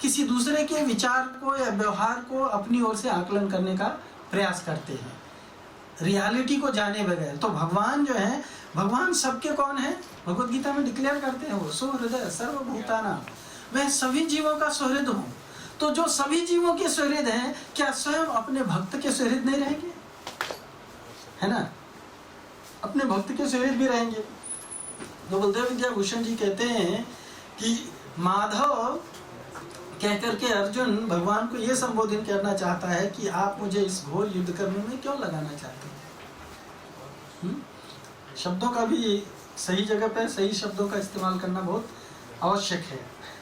किसी दूसरे के विचार को या व्यवहार को अपनी ओर से आकलन करने का प्रयास करते हैं, रियलिटी को जाने बगैर। तो भगवान जो है, भगवान सबके कौन है? भगवत गीता में डिक्लेयर करते हैं वो सुहृदय सर्वभूतानां, मैं सभी जीवों का सुहृद हूँ। तो जो सभी जीवों के सुहृद हैं, क्या स्वयं अपने भक्त के सुहृद नहीं रहेंगे? है ना, अपने भक्त के सुहृद भी रहेंगे। तो बलदेव विद्याभूषण जी कहते हैं कि माधव कह करके अर्जुन भगवान को यह संबोधन करना चाहता है कि आप मुझे इस घोर युद्ध करने में क्यों लगाना चाहते हैं? शब्दों का भी सही जगह पर सही शब्दों का इस्तेमाल करना बहुत आवश्यक है।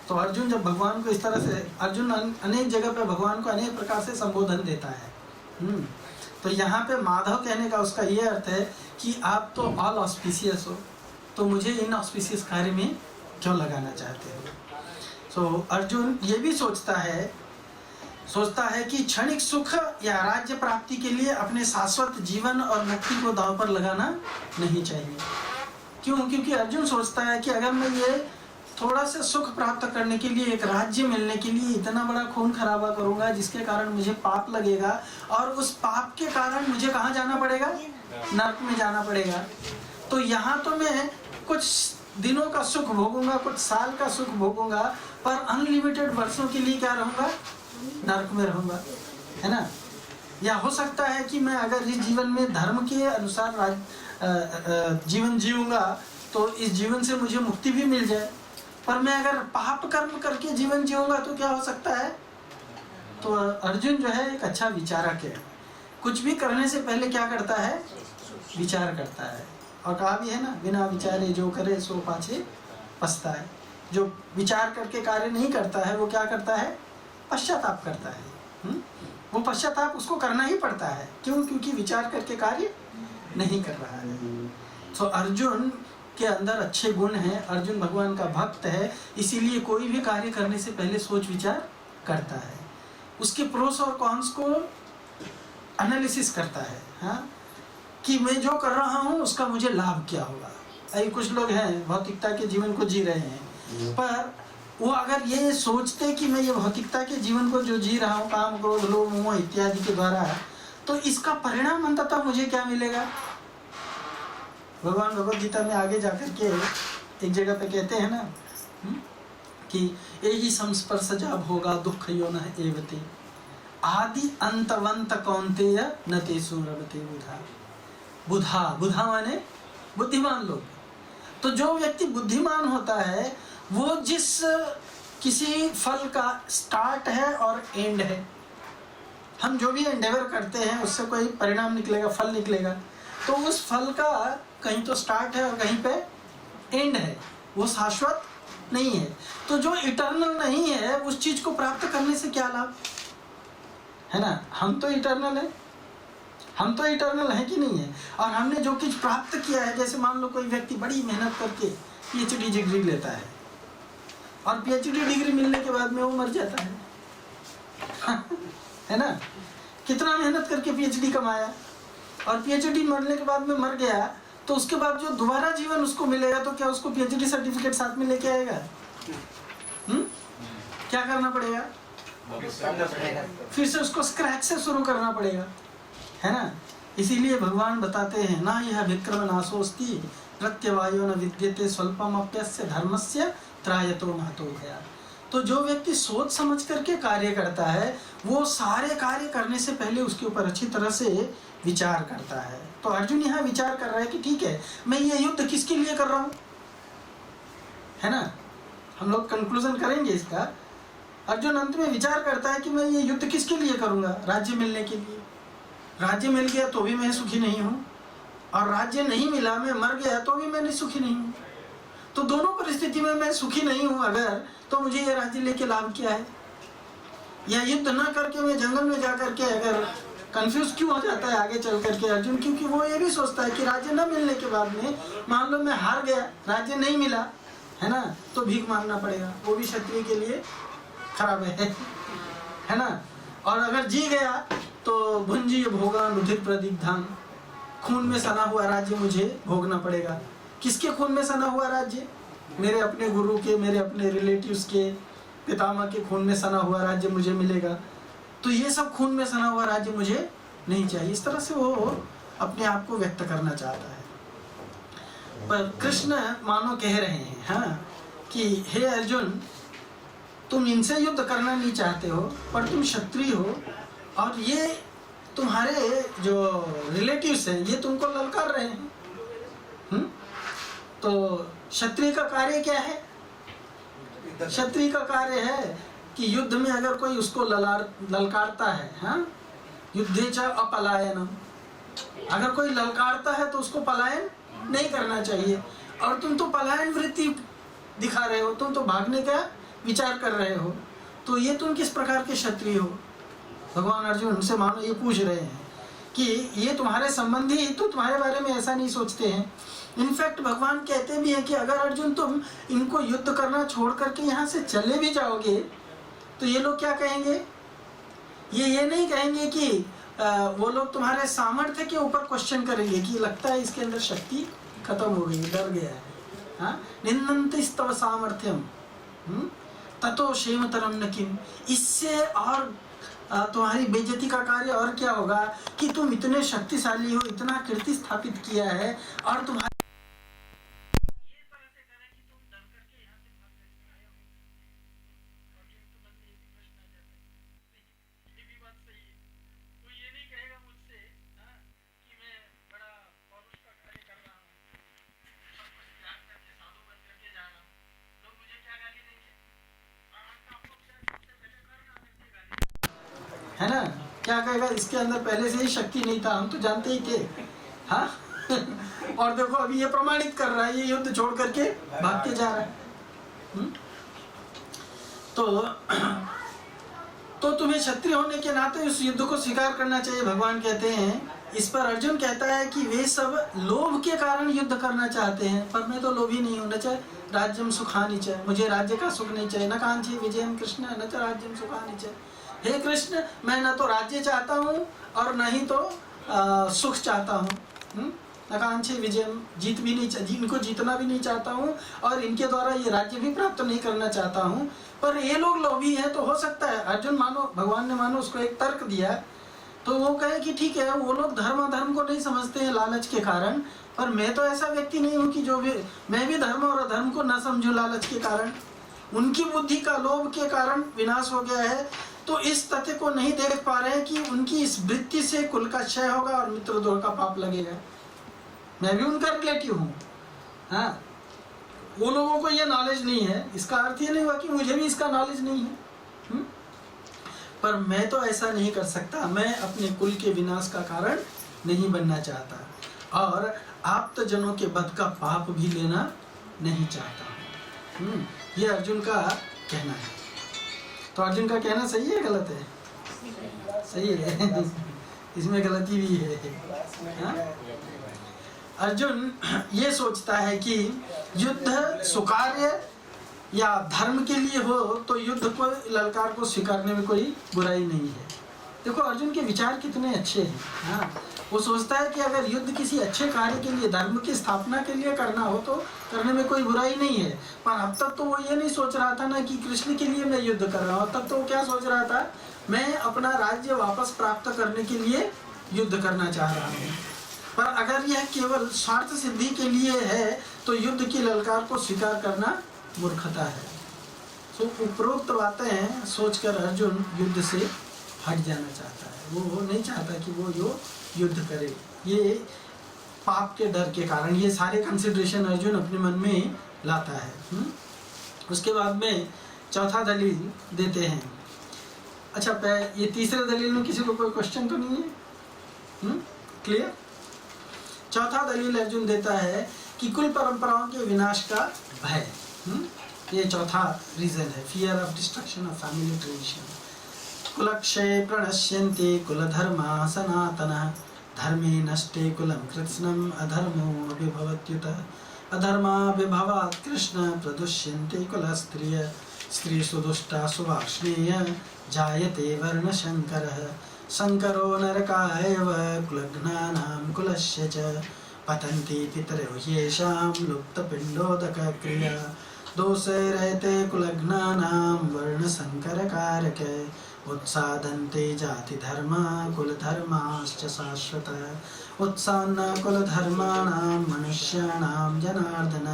तो अर्जुन जब भगवान को इस तरह से, अर्जुन अनेक जगह पे भगवान को अनेक प्रकार से संबोधन देता है। तो यहाँ पे माधव कहने का उसका ये अर्थ है कि आप तो ऑल ऑस्पिशियस हो, तो मुझे इन ऑस्पिशियस कार्य में क्यों लगाना चाहते हो? तो अर्जुन ये भी सोचता है कि क्षणिक सुख या राज्य प्राप्ति के लिए अपने शाश्वत जीवन और मुक्ति को दांव पर लगाना नहीं चाहिए। क्यों? क्योंकि अर्जुन सोचता है कि अगर मैं ये थोड़ा सा सुख प्राप्त करने के लिए, एक राज्य मिलने के लिए इतना बड़ा खून खराबा करूंगा जिसके कारण मुझे पाप लगेगा, और उस पाप के कारण मुझे कहाँ जाना पड़ेगा? नरक में जाना पड़ेगा। तो यहाँ तो मैं कुछ दिनों का सुख भोगूंगा, कुछ साल का सुख भोगूंगा, पर अनलिमिटेड वर्षों के लिए क्या रहूंगा? नरक में रहूंगा, है ना। या हो सकता है कि मैं अगर इस जीवन में धर्म के अनुसार जीवन जीऊंगा तो इस जीवन से मुझे मुक्ति भी मिल जाए, पर मैं अगर पाप कर्म करके जीवन जीऊंगा तो क्या हो सकता है? तो अर्जुन जो है एक अच्छा विचारक है, कुछ भी करने से पहले क्या करता है? विचार करता है। और कहा भी है ना, बिना विचारे जो करे सो पाछे पछताए। जो विचार करके कार्य नहीं करता है वो क्या करता है? पश्चाताप करता है। वो पश्चाताप उसको करना ही पड़ता है। क्यों? क्योंकि विचार करके कार्य नहीं कर रहा है। तो अर्जुन के अंदर अच्छे गुण हैं, अर्जुन भगवान का भक्त है, इसीलिए कोई भी कार्य करने से पहले सोच विचार करता है, उसके प्रोस और कॉन्स को एनालिसिस करता है। हाँ, कि मैं जो कर रहा हूँ उसका मुझे लाभ क्या होगा। अभी कुछ लोग हैं भौतिकता के जीवन को जी रहे हैं, पर वो अगर ये सोचते कि मैं ये भौतिकता के जीवन को जो जी रहा हूँ काम क्रोध लोभ मोह इत्यादि के द्वारा, तो इसका परिणाम अंततः मुझे क्या मिलेगा? भगवान भगवत गीता में आगे जाकर के एक जगह पे कहते हैं ना कि यही संस्पर्शजा भोगा दुख यो न एवते आदि अंतवंत कौन्तेय न तेषु रमते बुधा। बुधा, बुधा माने बुद्धिमान लोग। तो जो व्यक्ति बुद्धिमान होता है वो जिस किसी फल का स्टार्ट है और एंड है, हम जो भी एंडेवर करते हैं उससे कोई परिणाम निकलेगा, फल निकलेगा, तो उस फल का कहीं तो स्टार्ट है और कहीं पे एंड है, वो शाश्वत नहीं है। तो जो इटर्नल नहीं है उस चीज को प्राप्त करने से क्या लाभ, है ना। हम तो इटर्नल है, हम तो इटर्नल है कि नहीं है। और हमने जो कुछ प्राप्त किया है, जैसे मान लो कोई व्यक्ति बड़ी मेहनत करके पीएचडी डिग्री लेता है और पीएचडी डिग्री मिलने के बाद में वो मर जाता है है ना। कितना मेहनत करके पीएचडी कमाया और पीएचडी मरने के बाद में मर गया, तो उसके बाद जो दोबारा जीवन उसको मिलेगा तो क्या उसको पीएचडी सर्टिफिकेट साथ में लेके आएगा? क्या करना पड़ेगा? फिर से उसको स्क्रैच से शुरू करना पड़ेगा, है ना। इसीलिए भगवान बताते हैं ना, यह विक्रम नाशोस्ति प्रत्यवायो न विद्यते स्वल्पम अप्यस्य धर्मस्य त्रायतो महतो भया। तो जो व्यक्ति सोच समझ करके कार्य करता है वो सारे कार्य करने से पहले उसके ऊपर अच्छी तरह से विचार करता है। तो अर्जुन यहाँ विचार कर रहा है कि ठीक है, मैं ये युद्ध किसके लिए कर रहा हूँ, है ना। हम लोग कंक्लूजन करेंगे इसका। अर्जुन अंत में विचार करता है कि मैं ये युद्ध किसके लिए करूँगा? राज्य मिलने के लिए। राज्य मिल गया तो भी मैं सुखी नहीं हूँ, और राज्य नहीं मिला, मैं मर गया तो भी मैं सुखी नहीं हूँ। तो दोनों परिस्थिति में मैं सुखी नहीं हूँ अगर, तो मुझे ये राज्य लेके लाभ क्या है? या युद्ध ना करके मैं जंगल में जा करके अगर कंफ्यूज क्यों हो जाता है आगे चल करके अर्जुन? क्योंकि वो ये भी सोचता है कि राज्य न मिलने के बाद में मान लो मैं हार गया, राज्य नहीं मिला, है ना, तो भीख मांगना पड़ेगा, वो भी क्षत्रिय के लिए खराब है ना। और अगर जी गया तो भुंजी भोगा रुधिर प्रदिग्धान, खून में सना हुआ राज्य मुझे भोगना पड़ेगा। किसके खून में सना हुआ राज्य? मेरे अपने गुरु के, मेरे अपने रिलेटिव्स के, पितामह के खून में सना हुआ राज्य मुझे मिलेगा, तो ये सब खून में सना हुआ राज्य मुझे नहीं चाहिए। इस तरह से वो अपने आप को व्यक्त करना चाहता है। पर कृष्ण मानो कह रहे हैं हाँ कि हे अर्जुन, तुम इनसे युद्ध करना नहीं चाहते हो, पर तुम क्षत्रिय हो और ये तुम्हारे जो रिलेटिव्स हैं ये तुमको ललकार रहे हैं। तो क्षत्रिय का कार्य क्या है? क्षत्रिय का कार्य है कि युद्ध में अगर कोई उसको ललकारता है, हाँ, युद्धे च अपलायनम, अगर कोई ललकारता है तो उसको पलायन नहीं करना चाहिए। और तुम तो पलायन वृत्ति दिखा रहे हो, तुम तो भागने का विचार कर रहे हो, तो ये तुम किस प्रकार के क्षत्रिय हो? भगवान अर्जुन उनसे मानो ये पूछ रहे हैं कि ये तुम्हारे संबंधी तो तुम्हारे बारे में ऐसा नहीं सोचते हैं। इनफैक्ट भगवान कहते भी हैं कि अगर अर्जुन तुम इनको युद्ध करना छोड़ करके यहाँ से चले भी जाओगे तो ये लोग क्या कहेंगे? ये नहीं कहेंगे कि वो लोग तुम्हारे सामर्थ्य के ऊपर क्वेश्चन करेंगे कि लगता है इसके अंदर शक्ति खत्म हो गई, डर गया है। हाँ, निंदन्ति स्तव सामर्थ्यम ततो क्षेमतरम न किम। इससे और तुम्हारी बेइज्जती का कार्य और क्या होगा कि तुम इतने शक्तिशाली हो, इतना कीर्ति स्थापित किया है और तुम्हारे है ना, क्या कहेगा? इसके अंदर पहले से ही शक्ति नहीं था, हम तो जानते ही थे। हाँ और देखो अभी ये प्रमाणित कर रहा है, ये युद्ध छोड़ करके भाग के जा रहा है। तो तुम्हें क्षत्रिय होने के नाते उस युद्ध को स्वीकार करना चाहिए, भगवान कहते हैं। इस पर अर्जुन कहता है कि वे सब लोभ के कारण युद्ध करना चाहते हैं, पर मैं तो लोभी नहीं हूं। न च राज्यम सुखानि च, मुझे राज्य का सुख नहीं चाहिए। न कांची विजयम कृष्ण न च राज्यम सुखानि च। हे कृष्ण, मैं न तो राज्य चाहता हूँ और न ही तो सुख चाहता हूँ। नकांक्षी विजयम, जीत भी नहीं, इनको जीतना भी नहीं चाहता हूँ और इनके द्वारा ये राज्य भी प्राप्त नहीं करना चाहता हूँ। पर ये लोग लोभी हैं, तो हो सकता है अर्जुन मानो, भगवान ने मानो उसको एक तर्क दिया, तो वो कहे कि ठीक है, वो लोग धर्म को नहीं समझते हैं लालच के कारण, पर मैं तो ऐसा व्यक्ति नहीं हूँ कि जो भी मैं भी धर्म और अधर्म को न समझूं लालच के कारण। उनकी बुद्धि का लोभ के कारण विनाश हो गया है, तो इस तथ्य को नहीं देख पा रहे हैं कि उनकी इस वृत्ति से कुल का क्षय होगा और मित्रद्रोह का पाप लगेगा। मैं भी उनका रिलेटिव हूँ। हाँ, वो लोगों को ये नॉलेज नहीं है, इसका अर्थ ये नहीं हुआ कि मुझे भी इसका नॉलेज नहीं है। पर मैं तो ऐसा नहीं कर सकता, मैं अपने कुल के विनाश का कारण नहीं बनना चाहता और आप्तजनों के वध का पाप भी लेना नहीं चाहता। ये अर्जुन का कहना है। तो अर्जुन का कहना सही है गलत है? सही है इसमें गलती भी है। हाँ? अर्जुन ये सोचता है कि युद्ध सुकार्य या धर्म के लिए हो तो युद्ध को, ललकार को स्वीकारने में कोई बुराई नहीं है। देखो अर्जुन के विचार कितने अच्छे हैं। हाँ, वो सोचता है कि अगर युद्ध किसी अच्छे कार्य के लिए, धर्म की स्थापना के लिए करना हो तो करने में कोई बुराई नहीं है। पर अब तक तो वो ये नहीं सोच रहा था ना कि कृष्ण के लिए मैं युद्ध कर रहा हूँ। तब तो वो क्या सोच रहा था, मैं अपना राज्य वापस प्राप्त करने के लिए युद्ध करना चाह रहा हूँ। पर अगर यह केवल स्वार्थ सिद्धि के लिए है तो युद्ध की ललकार को स्वीकार करना मूर्खता है। तो उपरोक्त बातें सोचकर अर्जुन युद्ध से हट जाना चाहता है। वो नहीं चाहता कि वो जो युद्ध करे, ये पाप के डर के कारण। ये सारे कंसिडरेशन अर्जुन अपने मन में लाता है। उसके बाद में चौथा दलील देते हैं। अच्छा, ये तीसरे दलील में किसी को कोई क्वेश्चन तो नहीं है? क्लियर? चौथा दलील अर्जुन देता है कि कुल परंपराओं के विनाश का भय। ये चौथा रीजन है, fear of destruction of family tradition. कुलक्षय प्रणश्यन्ते कुलधर्मा सनातनः, धर्मे नष्टे कुलं कृत्स्नम् अधर्मो विभवत्युत। अधर्मा विभवात् कृष्ण प्रदुष्यन्ते कुलस्त्रिय, स्त्रीषु दुष्टा सुवार्ष्णेय जायते वर्णशङ्करः। शङ्करो नरकायैव कुलघ्नानां कुलस्य च, पतन्ति पितरो येषां लुप्तपिण्डोदकक्रिया। दोषे रहते कुलघ्नानां वर्ण संकर कारक उत्सादन्ते जाति धर्म कुल धर्माश्च शाश्वत उत्सान्न कुल धर्माणां मनुष्याणां जनार्दन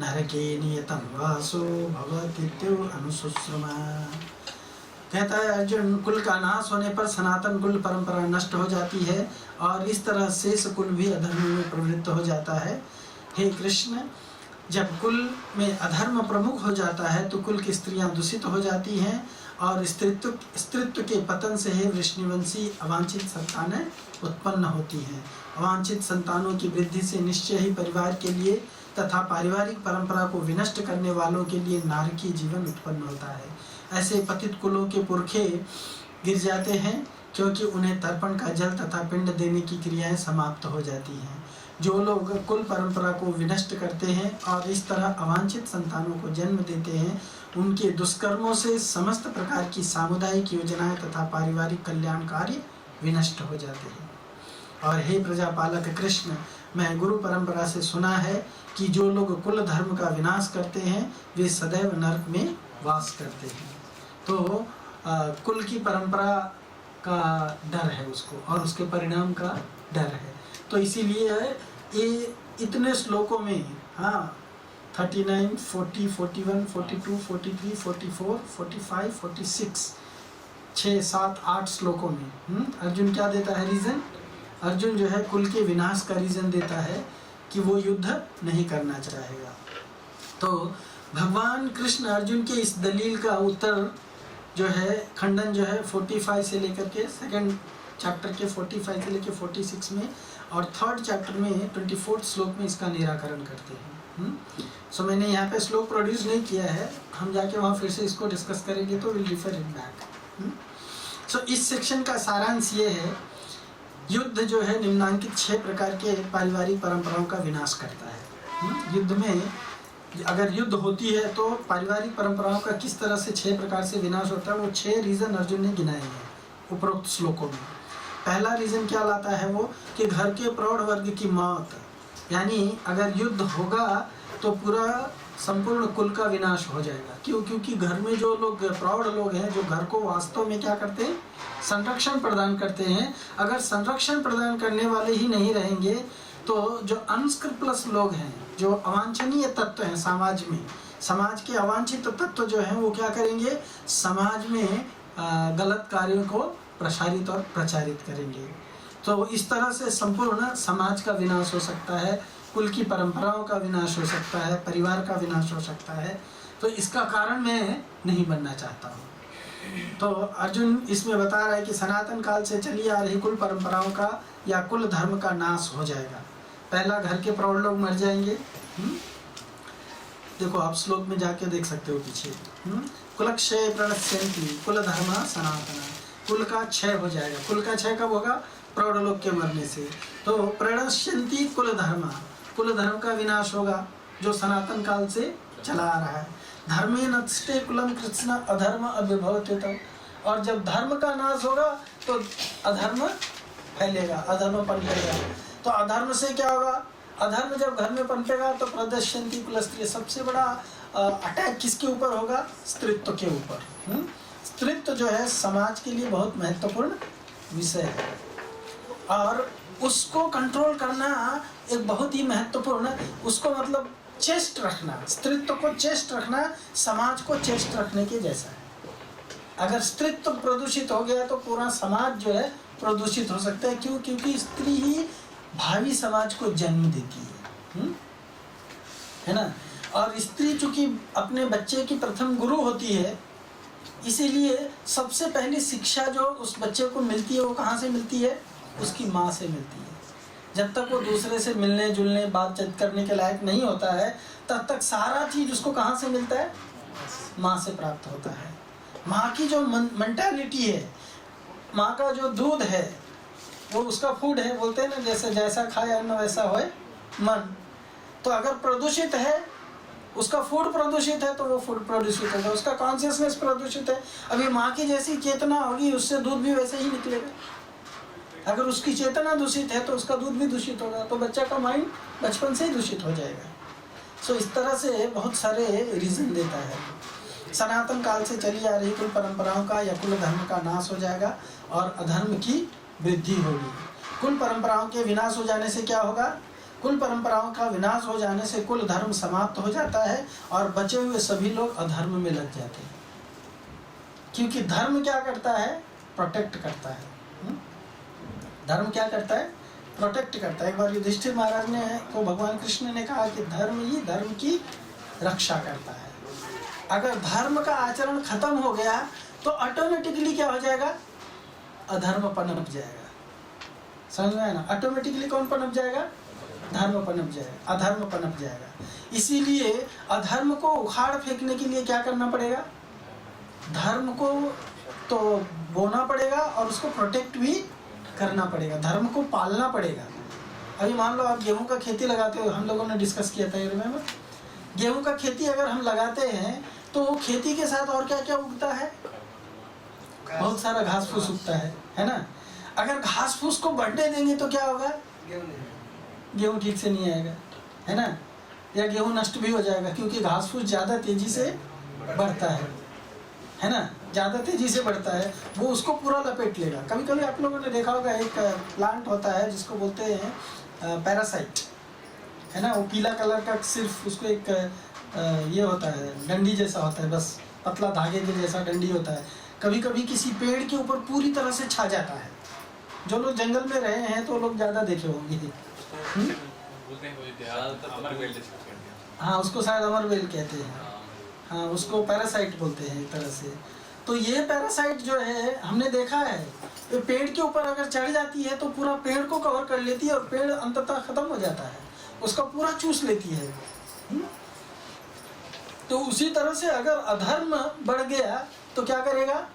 नरके नियतं वासो भवतीत्यु अनुशुश्रुमा। कहता है अर्जुन, कुल का नाश होने पर सनातन कुल परंपरा नष्ट हो जाती है और इस तरह शेष कुल भी अधर्म में प्रवृत्त हो जाता है। हे कृष्ण, जब कुल में अधर्म प्रमुख हो जाता है तो कुल की स्त्रियां दूषित हो जाती हैं और स्त्रीत्व के पतन से ही वृष्णिवंशी अवांछित संतानें उत्पन्न होती हैं। अवांछित संतानों की वृद्धि से निश्चय ही परिवार के लिए तथा पारिवारिक परंपरा को विनष्ट करने वालों के लिए नारकीय जीवन उत्पन्न होता है। ऐसे पतित कुलों के पुरखे गिर जाते हैं क्योंकि उन्हें तर्पण का जल तथा पिंड देने की क्रियाएं समाप्त हो जाती हैं। जो लोग कुल परंपरा को विनष्ट करते हैं और इस तरह अवांछित संतानों को जन्म देते हैं, उनके दुष्कर्मों से समस्त प्रकार की सामुदायिक योजनाएं तथा पारिवारिक कल्याण कार्य विनष्ट हो जाते हैं। और हे प्रजापालक कृष्ण, मैं गुरु परंपरा से सुना है कि जो लोग कुल धर्म का विनाश करते हैं वे सदैव नरक में वास करते हैं। तो कुल की परंपरा का डर है उसको और उसके परिणाम का डर है। तो इसीलिए ये इतने श्लोकों में 39, 40, 41, 42, 43, 44, 45, 46 6, 7, 8 श्लोकों में अर्जुन क्या देता है रीज़न? अर्जुन जो है कुल के विनाश का रीज़न देता है कि वो युद्ध नहीं करना चाहेगा। तो भगवान कृष्ण अर्जुन के इस दलील का उत्तर जो है, खंडन जो है 45 से लेकर के सेकंड चैप्टर के 45 से लेकर 46 में और थर्ड चैप्टर में 24 श्लोक में इसका निराकरण करते हैं। सो मैंने यहाँ पे श्लोक प्रोड्यूस नहीं किया है, हम जाके वहाँ फिर से इसको डिस्कस करेंगे तो विल रिफर इट बैक। सो इस सेक्शन का सारांश ये है, युद्ध जो है निम्नांकित 6 प्रकार के पारिवारिक परंपराओं का विनाश करता है। युद्ध में अगर युद्ध होती है तो पारिवारिक परंपराओं का किस तरह से 6 प्रकार से विनाश होता है, वो 6 रीज़न अर्जुन ने गिनाए हैं उपरोक्त श्लोकों में। पहला रीज़न क्या लाता है वो कि घर के प्रौढ़ वर्ग की मौत, यानी अगर युद्ध होगा तो पूरा संपूर्ण कुल का विनाश हो जाएगा। क्यों? क्योंकि घर में जो लोग प्रौढ़ लोग हैं, जो घर को वास्तव में क्या करते हैं, संरक्षण प्रदान करते हैं, अगर संरक्षण प्रदान करने वाले ही नहीं रहेंगे तो जो अनस्क्रुपुलस लोग हैं, जो अवांछनीय तत्व हैं समाज में, समाज के अवांछित तत्व जो हैं वो क्या करेंगे, समाज में गलत कार्यों को प्रसारित और प्रचारित करेंगे। तो इस तरह से संपूर्ण समाज का विनाश हो सकता है, कुल की परंपराओं का विनाश हो सकता है, परिवार का विनाश हो सकता है। तो इसका कारण मैं नहीं बनना चाहता हूँ। तो अर्जुन इसमें बता रहा है कि सनातन काल से चली आ रही कुल परंपराओं का या कुल धर्म का नाश हो जाएगा। पहला, घर के प्रौढ़ लोग मर जाएंगे। देखो आप श्लोक में जाके देख सकते हो पीछे, कुलक्षय प्रणश्यन्ति कुल धर्म सनातन, कुल का क्षय हो जाएगा। कुल का क्षय कब होगा? प्रौढ़ लोग के मरने से। तो प्रणश्यन्ति कुल धर्म, कुल धर्म का विनाश होगा जो सनातन काल से चला आ रहा है। धर्मे नष्टे कुलम कृष्ण अधर्म अभिभवते, और जब धर्म का नाश होगा तो अधर्म फैलेगा, अधर्म पनपेगा। तो अधर्म से क्या होगा? अधर्म जब घर में पनपेगा तो प्रदर्शनती कुल स्त्री, सबसे बड़ा अटैक किसके ऊपर होगा? स्त्रीत्व के ऊपर। स्त्रीत्व जो है समाज के लिए बहुत महत्वपूर्ण विषय है और उसको कंट्रोल करना एक बहुत ही महत्वपूर्ण, उसको मतलब चेस्ट रखना, स्त्रीत्व को चेस्ट रखना समाज को चेस्ट रखने के जैसा है। अगर स्त्रीत्व प्रदूषित हो गया तो पूरा समाज जो है प्रदूषित हो सकता है। क्यों? क्योंकि स्त्री ही भावी समाज को जन्म देती है ना। और स्त्री चूंकि अपने बच्चे की प्रथम गुरु होती है, इसीलिए सबसे पहली शिक्षा जो उस बच्चे को मिलती है वो कहाँ से मिलती है? उसकी माँ से मिलती है। जब तक वो दूसरे से मिलने जुलने बातचीत करने के लायक नहीं होता है तब तक सारा चीज़ उसको कहाँ से मिलता है? माँ से प्राप्त होता है। माँ की जो मेंटालिटी है, माँ का जो दूध है वो उसका फूड है, बोलते हैं ना, जैसे जैसा खाए अन्न वैसा होए मन। तो अगर प्रदूषित है, उसका फूड प्रदूषित है तो वो फूड प्रदूषित होगा, उसका कॉन्शियसनेस प्रदूषित है। अभी माँ की जैसी चेतना होगी उससे दूध भी वैसे ही निकलेगा। अगर उसकी चेतना दूषित है तो उसका दूध भी दूषित होगा। तो बच्चा का माइंड बचपन से ही दूषित हो जाएगा। सो इस तरह से बहुत सारे रीज़न देता है। सनातन काल से चली आ रही कुल परंपराओं का या कुल धर्म का नाश हो जाएगा और अधर्म की वृद्धि होगी। कुल परंपराओं के विनाश हो जाने से क्या होगा? कुल परंपराओं का विनाश हो जाने से कुल धर्म समाप्त हो जाता है और बचे हुए सभी लोग अधर्म में लग जाते हैं। क्योंकि धर्म क्या करता है? प्रोटेक्ट करता है। धर्म क्या करता है? प्रोटेक्ट करता है। एक बार युधिष्ठिर महाराज ने को भगवान कृष्ण ने कहा कि धर्म ही धर्म की रक्षा करता है। अगर धर्म का आचरण खत्म हो गया तो ऑटोमेटिकली क्या हो जाएगा? अधर्म पनप जाएगा। समझ में आया ना? ऑटोमेटिकली कौन पनप जाएगा? धर्म पनप जाएगा, अधर्म पनप जाएगा। इसीलिए अधर्म को उखाड़ फेंकने के लिए क्या करना पड़ेगा? धर्म को तो बोना पड़ेगा और उसको प्रोटेक्ट भी करना पड़ेगा, धर्म को पालना पड़ेगा। अभी मान लो आप गेहूं का खेती लगाते हो, हम लोगों ने डिस्कस किया था, रिमेंबर? गेहूं का खेती अगर हम लगाते हैं तो खेती के साथ और क्या क्या उगता है? बहुत सारा घास फूस उगता है ना? अगर घास फूस को बढ़ने देंगे तो क्या होगा? गेहूं ठीक से नहीं आएगा, है ना? या गेहूं नष्ट भी हो जाएगा, क्योंकि घास फूस ज़्यादा तेजी से बढ़ता है ना? ज़्यादा तेजी से बढ़ता है, वो उसको पूरा लपेट लेगा। कभी कभी आप लोगों ने देखा होगा एक प्लांट होता है जिसको बोलते हैं पैरासाइट, है ना? वो पीला कलर का, सिर्फ उसको एक ये होता है, डंडी जैसा होता है, बस पतला धागे के जैसा डंडी होता है। कभी कभी किसी पेड़ के ऊपर पूरी तरह से छा जाता है। जो लोग जंगल में रहे हैं तो लोग ज़्यादा देखे होंगे। हाँ, उसको शायद अमरवेल कहते हैं। हाँ, उसको पैरासाइट बोलते हैं एक तरह से। तो ये पैरासाइट जो है, हमने देखा है, ये पेड़ के ऊपर अगर चढ़ जाती है तो पूरा पेड़ को कवर कर लेती है और पेड़ अंततः खत्म हो जाता है, उसका पूरा चूस लेती है। तो उसी तरह से अगर अधर्म बढ़ गया तो क्या करेगा?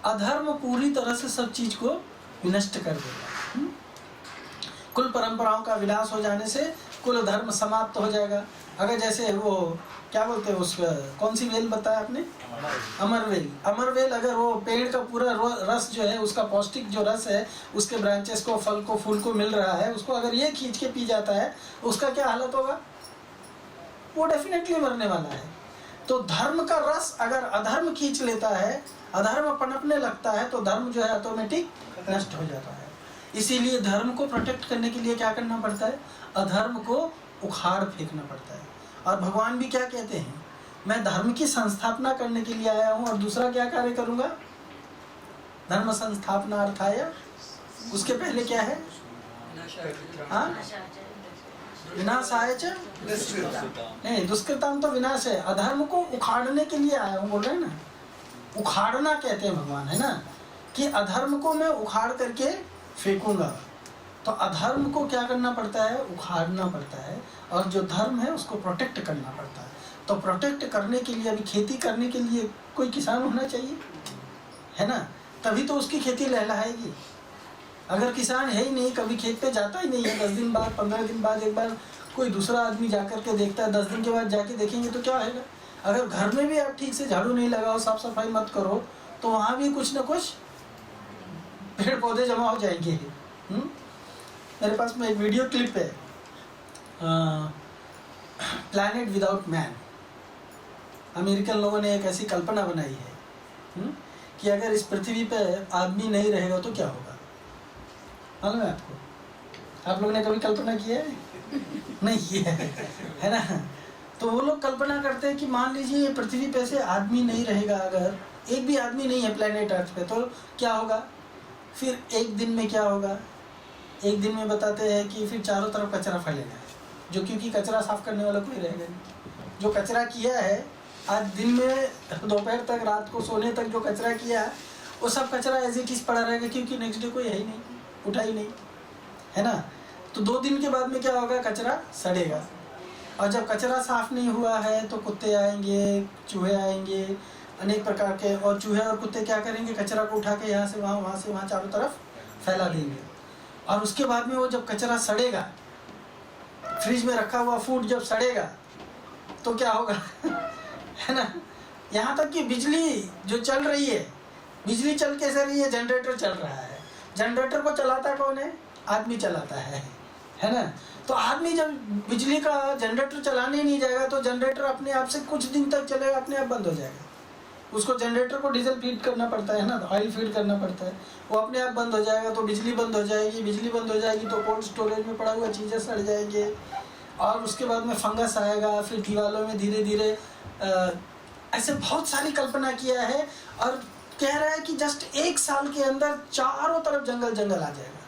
अधर्म पूरी तरह से सब चीज को विनष्ट कर देगा। कुल परंपराओं का विनाश हो जाने से कुल धर्म समाप्त हो जाएगा। अगर जैसे वो क्या बोलते हैं, उसका कौन सी वेल बताया आपने? अमरवेल। अमरवेल अगर वो पेड़ का पूरा रस जो है, उसका पौष्टिक जो रस है, उसके ब्रांचेस को, फल को, फूल को मिल रहा है, उसको अगर ये खींच के पी जाता है, उसका क्या हालत होगा? वो डेफिनेटली मरने वाला है। तो धर्म का रस अगर अधर्म खींच लेता है, अधर्म पनपने लगता है, तो धर्म जो है ऑटोमेटिक नष्ट हो जाता है। इसीलिए धर्म को प्रोटेक्ट करने के लिए क्या करना पड़ता है? अधर्म को उखाड़ फेंकना पड़ता है। और भगवान भी क्या कहते हैं? मैं धर्म की संस्थापना करने के लिए आया हूँ, और दूसरा क्या कार्य करूँगा? धर्म संस्थापना अर्थाय, उसके पहले क्या है? हाँ, विनाशाय च नहीं, दुष्कृताम तो विनाश है। अधर्म को उखाड़ने के लिए आया हूँ, बोल रहे हैं ना? उखाड़ना कहते हैं भगवान, है ना? कि अधर्म को मैं उखाड़ करके फेंकूंगा। तो अधर्म को क्या करना पड़ता है? उखाड़ना पड़ता है। और जो धर्म है उसको प्रोटेक्ट करना पड़ता है। तो प्रोटेक्ट करने के लिए, अभी खेती करने के लिए कोई किसान होना चाहिए, है ना? तभी तो उसकी खेती लहलहाएगी। अगर किसान है ही नहीं, कभी खेत पे जाता ही नहीं है, 10 दिन बाद, 15 दिन बाद एक बार कोई दूसरा आदमी जाकर के देखता है, 10 दिन के बाद जाके देखेंगे तो क्या होगा? अगर घर में भी आप ठीक से झाड़ू नहीं लगाओ, साफ सफाई मत करो, तो वहाँ भी कुछ ना कुछ पेड़ पौधे जमा हो जाएंगे। मेरे पास में एक वीडियो क्लिप है, प्लैनेट विदाउट मैन। अमेरिकन लोगों ने एक ऐसी कल्पना बनाई है कि अगर इस पृथ्वी पे आदमी नहीं रहेगा तो क्या होगा। मालूम है आपको? आप लोगों ने कभी कल्पना की है? नहीं की है ना? तो वो लोग कल्पना करते हैं कि मान लीजिए ये पृथ्वी पे से आदमी नहीं रहेगा, अगर एक भी आदमी नहीं है प्लैनेट अर्थ पे, तो क्या होगा? फिर एक दिन में क्या होगा? एक दिन में बताते हैं कि फिर चारों तरफ कचरा फैलेगा, जो क्योंकि कचरा साफ करने वाला कोई रहेगा नहीं। जो कचरा किया है आज दिन में, दोपहर तक, रात को सोने तक जो कचरा किया है, वो सब कचरा एज इट इज पड़ा रहेगा, क्योंकि नेक्स्ट डे कोई है ही नहीं, उठा ही नहीं, है ना? तो 2 दिन के बाद में क्या होगा? कचरा सड़ेगा। और जब कचरा साफ नहीं हुआ है तो कुत्ते आएंगे, चूहे आएंगे, अनेक प्रकार के, और चूहे और कुत्ते क्या करेंगे? कचरा को उठा के यहाँ से वहाँ, वहाँ से वहाँ, चारों तरफ फैला देंगे। और उसके बाद में वो जब कचरा सड़ेगा, फ्रिज में रखा हुआ फूड जब सड़ेगा तो क्या होगा? है ना? यहाँ तक कि बिजली जो चल रही है, बिजली चल कैसे रही है? जनरेटर चल रहा है। जनरेटर को चलाता कौन है? आदमी चलाता है ना? तो आदमी जब बिजली का जनरेटर चलाने नहीं जाएगा तो जनरेटर अपने आप से कुछ दिन तक चलेगा, अपने आप बंद हो जाएगा। उसको जनरेटर को डीजल फीड करना पड़ता है ना, ऑयल फीड करना पड़ता है, वो अपने आप बंद हो जाएगा। तो बिजली बंद हो जाएगी, बिजली बंद हो जाएगी तो कोल्ड स्टोरेज में पड़ा हुआ चीज़ें सड़ जाएंगे, और उसके बाद में फंगस आएगा, फिर दीवारों में धीरे धीरे ऐसे बहुत सारी कल्पना किया है। और कह रहा है कि जस्ट 1 साल के अंदर चारों तरफ जंगल जंगल आ जाएगा,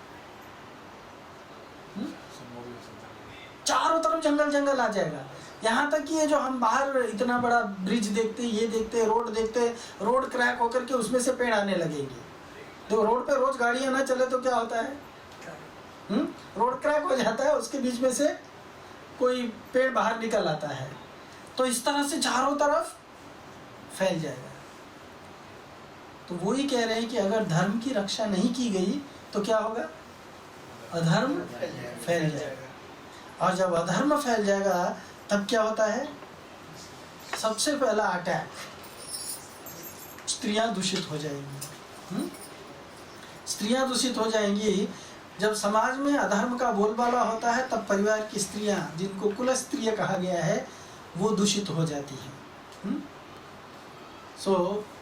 चारों तरफ जंगल जंगल आ जाएगा। यहाँ तक कि ये जो हम बाहर इतना बड़ा ब्रिज देखते, ये देखते, रोड देखते, रोड क्रैक होकर के उसमें से पेड़ आने लगेंगे। तो रोड पे रोज गाड़ियाँ ना चले तो क्या होता है, रोड क्रैक हो जाता है, उसके बीच में से कोई पेड़ बाहर निकल आता है। तो इस तरह से चारों तरफ फैल जाएगा। तो वो ही कह रहे हैं कि अगर धर्म की रक्षा नहीं की गई तो क्या होगा, अधर्म फैल जाएगा। और जब अधर्म फैल जाएगा तब क्या होता है, सबसे पहला अटैक, स्त्रियां दूषित हो जाएंगी। स्त्रियां दूषित हो जाएंगी। जब समाज में अधर्म का बोलबाला होता है तब परिवार की स्त्रियां, जिनको कुल स्त्रियां कहा गया है, वो दूषित हो जाती हैं।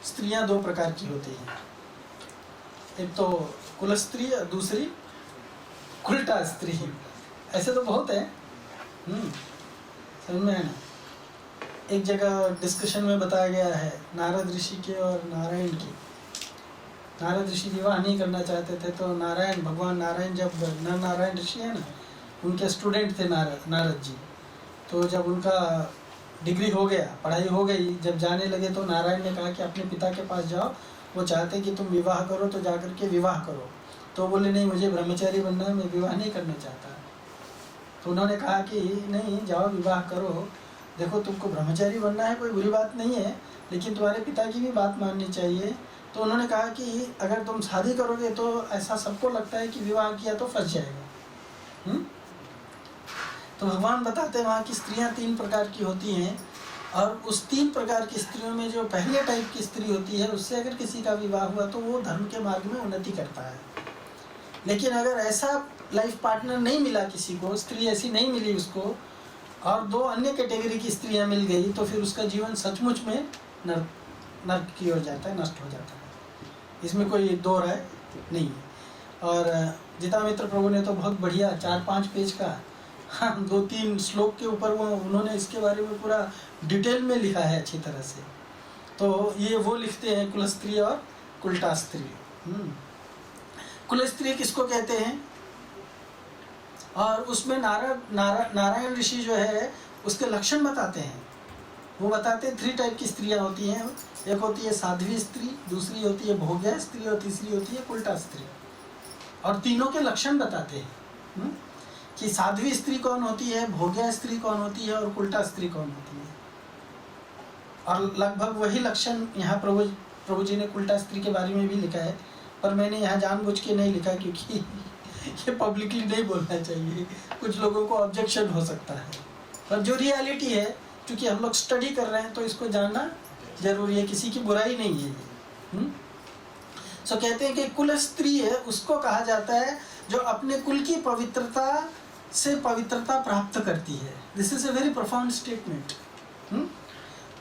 स्त्रियां 2 प्रकार की होती हैं, एक तो कुल स्त्री, दूसरी उल्टा स्त्री। ऐसे तो बहुत है, समझ में है ना। एक जगह डिस्कशन में बताया गया है नारद ऋषि के और नारायण की। नारद ऋषि विवाह नहीं करना चाहते थे, तो नारायण, भगवान नारायण, जब नर नारायण ऋषि है ना, उनके स्टूडेंट थे नारद जी। तो जब उनका डिग्री हो गया, पढ़ाई हो गई, जब जाने लगे तो नारायण ने कहा कि अपने पिता के पास जाओ, वो चाहते कि तुम विवाह करो तो जाकर के विवाह करो। तो बोले नहीं, मुझे ब्रह्मचारी बनना है, मैं विवाह नहीं करना चाहता। तो उन्होंने कहा कि नहीं, जाओ विवाह करो, देखो तुमको ब्रह्मचारी बनना है, कोई बुरी बात नहीं है, लेकिन तुम्हारे पिता की भी बात माननी चाहिए। तो उन्होंने कहा कि अगर तुम शादी करोगे तो ऐसा सबको लगता है कि विवाह किया तो फंस जाएगा। तो भगवान बताते हैं वहाँ की स्त्रियाँ 3 प्रकार की होती हैं, और उस 3 प्रकार की स्त्रियों में जो पहले टाइप की स्त्री होती है, उससे अगर किसी का विवाह हुआ तो वो धर्म के मार्ग में उन्नति करता है। लेकिन अगर ऐसा लाइफ पार्टनर नहीं मिला किसी को, स्त्री ऐसी नहीं मिली उसको, और 2 अन्य कैटेगरी की स्त्रियां मिल गई, तो फिर उसका जीवन सचमुच में नर्क की ओर जाता है, नष्ट हो जाता है। इसमें कोई 2 राय नहीं है। और गीतामित्र प्रभु ने तो बहुत बढ़िया 4-5 पेज का, 2-3 श्लोक के ऊपर वो उन्होंने इसके बारे में पूरा डिटेल में लिखा है अच्छी तरह से। तो ये वो लिखते हैं कुल स्त्री और उल्टा स्त्री। कुल स्त्री किसको कहते हैं, और उसमें नारायण ऋषि जो है उसके लक्षण बताते हैं। वो बताते हैं 3 टाइप की स्त्रियां होती हैं। एक होती है साध्वी स्त्री, दूसरी होती है भोग्या स्त्री, और तीसरी होती है उल्टा स्त्री। और तीनों के लक्षण बताते हैं कि साध्वी स्त्री कौन होती है, भोग्या स्त्री कौन होती है, और उल्टा स्त्री कौन होती है। और लगभग वही लक्षण यहाँ प्रभु जी ने उल्टा स्त्री के बारे में भी लिखा है, पर मैंने यहाँ जानबूझ के नहीं लिखा क्योंकि ये पब्लिकली नहीं बोलना चाहिए, कुछ लोगों को ऑब्जेक्शन हो सकता है। पर जो रियलिटी है, क्योंकि हम लोग स्टडी कर रहे हैं तो इसको जानना जरूरी है, किसी की बुराई नहीं है ये। सो कहते हैं कि कुल स्त्री है उसको कहा जाता है जो अपने कुल की पवित्रता से पवित्रता प्राप्त करती है। This is a very profound statement.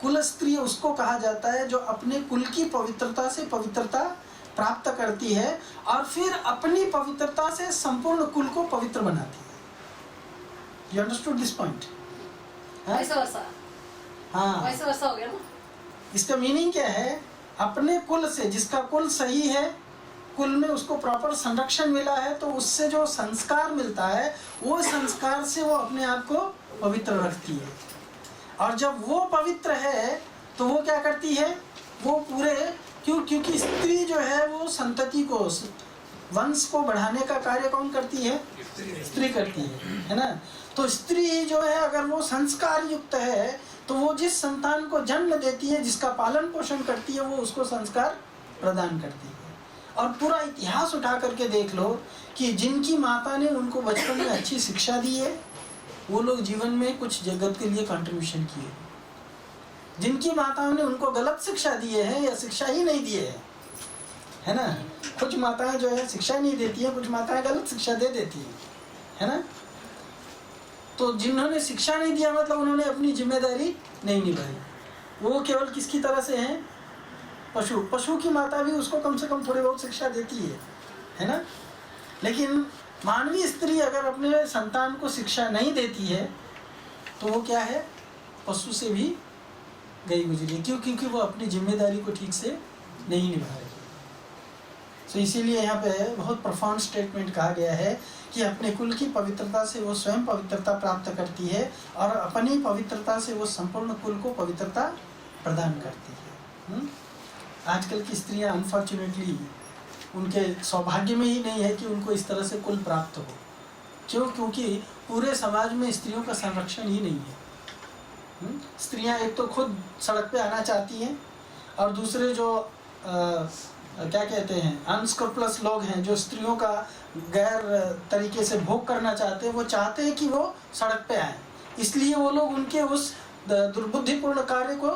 कुल स्त्री उसको कहा जाता है जो अपने कुल की पवित्रता से पवित्रता प्राप्त करती है, और फिर अपनी पवित्रता से संपूर्ण कुल को पवित्र बनाती है। You understood this point? हाँ, वैसे वैसा हो गया ना। इसका मीनिंग क्या है, अपने कुल से, जिसका कुल सही है, कुल में उसको प्रॉपर संरक्षण मिला है, तो उससे जो संस्कार मिलता है, वो संस्कार से वो अपने आप को पवित्र रखती है। और जब वो पवित्र है तो वो क्या करती है, वो पूरे क्योंकि स्त्री जो है वो संतति को, वंश को बढ़ाने का कार्य कौन करती है, स्त्री करती है ना। तो स्त्री जो है अगर वो संस्कार युक्त है तो वो जिस संतान को जन्म देती है, जिसका पालन पोषण करती है, वो उसको संस्कार प्रदान करती है। और पूरा इतिहास उठा करके देख लो कि जिनकी माता ने उनको बचपन में अच्छी शिक्षा दी है, वो लोग जीवन में कुछ जगत के लिए कंट्रीब्यूशन किए। जिनकी माताओं ने उनको गलत शिक्षा दिए है या शिक्षा ही नहीं दिए है ना। कुछ माताएं जो है शिक्षा नहीं देती हैं, कुछ माताएं गलत शिक्षा दे देती है ना। तो जिन्होंने शिक्षा नहीं दिया मतलब उन्होंने अपनी जिम्मेदारी नहीं निभाई। वो केवल किसकी तरह से हैं? पशु। पशु की माता भी उसको कम से कम थोड़ी बहुत शिक्षा देती है ना। लेकिन मानवीय स्त्री अगर अपने संतान को शिक्षा नहीं देती है तो वो क्या है? पशु से भी गई गुजरी। क्यों? क्योंकि वो अपनी जिम्मेदारी को ठीक से नहीं निभा रही। तो इसीलिए यहाँ पे बहुत प्रोफाउंड स्टेटमेंट कहा गया है कि अपने कुल की पवित्रता से वो स्वयं पवित्रता प्राप्त करती है और अपनी पवित्रता से वो संपूर्ण कुल को पवित्रता प्रदान करती है। आजकल की स्त्रियां अनफॉर्चुनेटली उनके सौभाग्य में ही नहीं है कि उनको इस तरह से कुल प्राप्त हो। क्यों? क्योंकि पूरे समाज में स्त्रियों का संरक्षण ही नहीं है। स्त्रियां एक तो खुद सड़क पे आना चाहती हैं और दूसरे जो क्या कहते हैं अनस्क्रपलस लोग हैं जो स्त्रियों का गैर तरीके से भोग करना चाहते हैं, वो चाहते हैं कि वो सड़क पे आए। इसलिए वो लोग उनके उस दुर्बुद्धिपूर्ण कार्य को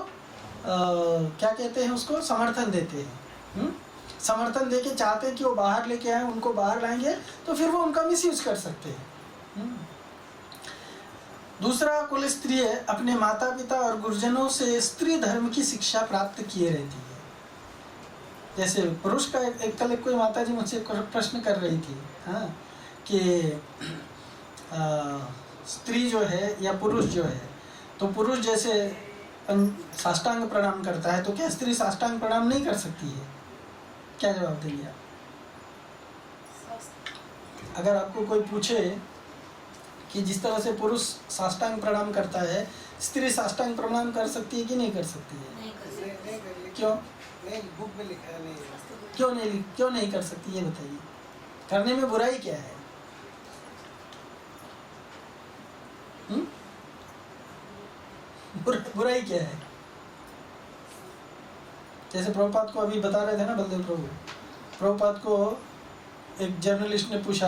क्या कहते हैं उसको समर्थन देते हैं। समर्थन देके चाहते हैं कि वो बाहर लेके आए, उनको बाहर लाएंगे तो फिर वो उनका मिसयूज कर सकते हैं। दूसरा, कुल स्त्री अपने माता पिता और गुरुजनों से स्त्री धर्म की शिक्षा प्राप्त किए रहती है। जैसे पुरुष का एक कल कोई माता जी मुझसे प्रश्न कर रही थी, हाँ, कि स्त्री जो है या पुरुष जो है, तो पुरुष जैसे साष्टांग प्रणाम करता है तो क्या स्त्री साष्टांग प्रणाम नहीं कर सकती है? क्या जवाब देंगे आप? अगर आपको कोई पूछे कि जिस तरह से पुरुष साष्टांग प्रणाम करता है, स्त्री साष्टांग प्रणाम कर सकती है कि नहीं कर सकती है? नहीं कर सकती। क्यों? नहीं, बुक में लिखा है नहीं। क्यों नहीं कर सकती, ये बताइए। करने में बुराई क्या है? बुराई क्या है? जैसे प्रभुपाद को अभी बता रहे थे ना बलदेव प्रभु, प्रभुपाद को एक जर्नलिस्ट ने पूछा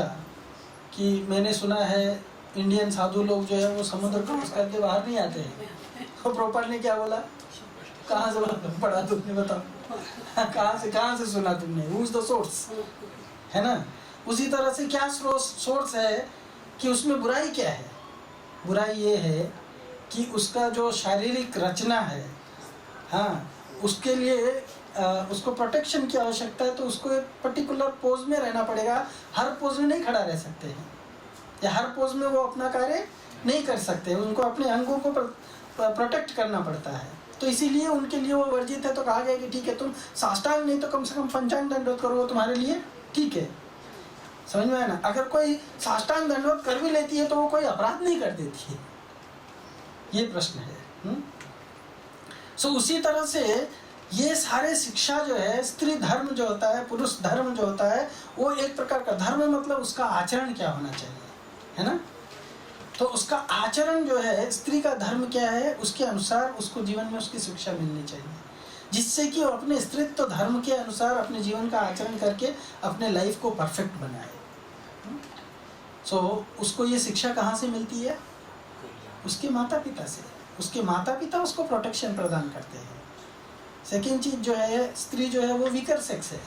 कि मैंने सुना है इंडियन साधु लोग जो है वो समुद्र क्रॉस करके बाहर नहीं आते हैं। तो प्रभुपाद ने क्या बोला? कहाँ से पढ़ा तुमने, बताओ कहाँ से सुना तुमने? हु इज द सोर्स, है ना। उसी तरह से क्या सोर्स है कि उसमें बुराई क्या है? बुराई ये है कि उसका जो शारीरिक रचना है, हाँ, उसके लिए उसको प्रोटेक्शन की आवश्यकता है, तो उसको एक पर्टिकुलर पोज में रहना पड़ेगा। हर पोज में नहीं खड़ा रह सकते हैं या हर पोज में वो अपना कार्य नहीं कर सकते, उनको अपने अंगों को प्रोटेक्ट करना पड़ता है। तो इसीलिए उनके लिए वो वर्जित है। तो कहा गया कि ठीक है, तुम साष्टांग नहीं तो कम से कम पंचांग दंडवत करो, तुम्हारे लिए ठीक है। समझ में आया ना? अगर कोई साष्टांग दंडवत कर भी लेती है तो वो कोई अपराध नहीं कर देती है, ये प्रश्न है। सो उसी तरह से ये सारे शिक्षा जो है, स्त्री धर्म जो होता है, पुरुष धर्म जो होता है, वो एक प्रकार का धर्म मतलब उसका आचरण क्या होना चाहिए, है ना। तो उसका आचरण जो है, स्त्री का धर्म क्या है, उसके अनुसार उसको जीवन में उसकी शिक्षा मिलनी चाहिए, जिससे कि वो अपने स्त्रीत्व धर्म के अनुसार अपने जीवन का आचरण करके अपने लाइफ को परफेक्ट बनाए। सो उसको ये शिक्षा कहाँ से मिलती है? उसके माता पिता से। उसके माता पिता उसको प्रोटेक्शन प्रदान करते हैं। सेकेंड चीज जो है, स्त्री जो है वो वीकर सेक्स है।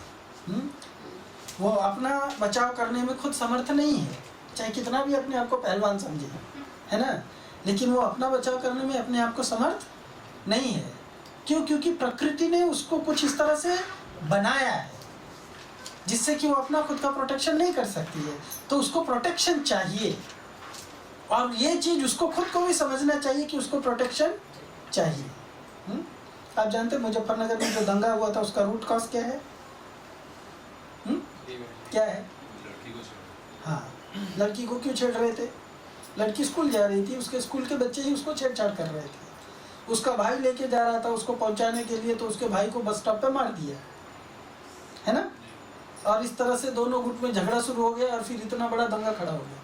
वो अपना बचाव करने में खुद समर्थ नहीं है, चाहे कितना भी अपने आप को पहलवान समझे, है ना, लेकिन वो अपना बचाव करने में अपने आप को समर्थ नहीं है। क्यों? क्योंकि प्रकृति ने उसको कुछ इस तरह से बनाया है जिससे कि वो अपना खुद का प्रोटेक्शन नहीं कर सकती है। तो उसको प्रोटेक्शन चाहिए, और ये चीज उसको खुद को भी समझना चाहिए कि उसको प्रोटेक्शन चाहिए। आप जानते हैं मुजफ्फरनगर में जो दंगा हुआ था उसका रूट कॉज क्या है? क्या है? हाँ, लड़की को क्यों छेड़ रहे थे? लड़की स्कूल जा रही थी, उसके स्कूल के बच्चे ही उसको छेड़छाड़ कर रहे थे। उसका भाई लेके जा रहा था उसको पहुंचाने के लिए, तो उसके भाई को बस स्टॉप पे मार दिया, है ना। और इस तरह से दोनों गुट में झगड़ा शुरू हो गया और फिर इतना बड़ा दंगा खड़ा हो गया।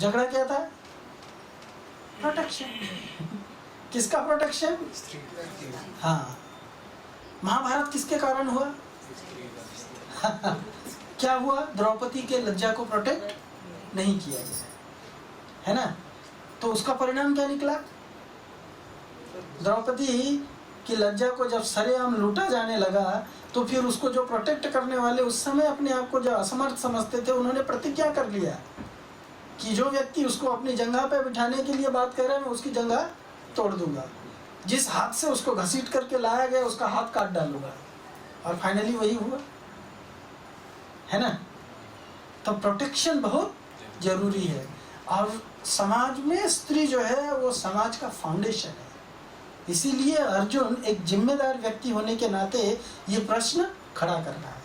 झगड़ा क्या था? प्रोटेक्शन। किसका प्रोटेक्शन? हाँ। महाभारत किसके कारण हुआ? क्या हुआ? द्रौपदी के लज्जा को प्रोटेक्ट नहीं किया गया, है ना। तो उसका परिणाम क्या निकला? द्रौपदी की लज्जा को जब सरेआम लूटा जाने लगा तो फिर उसको जो प्रोटेक्ट करने वाले उस समय अपने आप को जो असमर्थ समझते थे, उन्होंने प्रतिज्ञा कर लिया कि जो व्यक्ति उसको अपनी जगह पे बिठाने के लिए बात कर रहा है मैं उसकी जगह तोड़ दूंगा, जिस हाथ से उसको घसीट करके लाया गया उसका हाथ काट डालूंगा। और फाइनली वही हुआ, है ना। तो प्रोटेक्शन बहुत जरूरी है। और समाज में स्त्री जो है वो समाज का फाउंडेशन है। इसीलिए अर्जुन एक जिम्मेदार व्यक्ति होने के नाते ये प्रश्न खड़ा कर रहा है।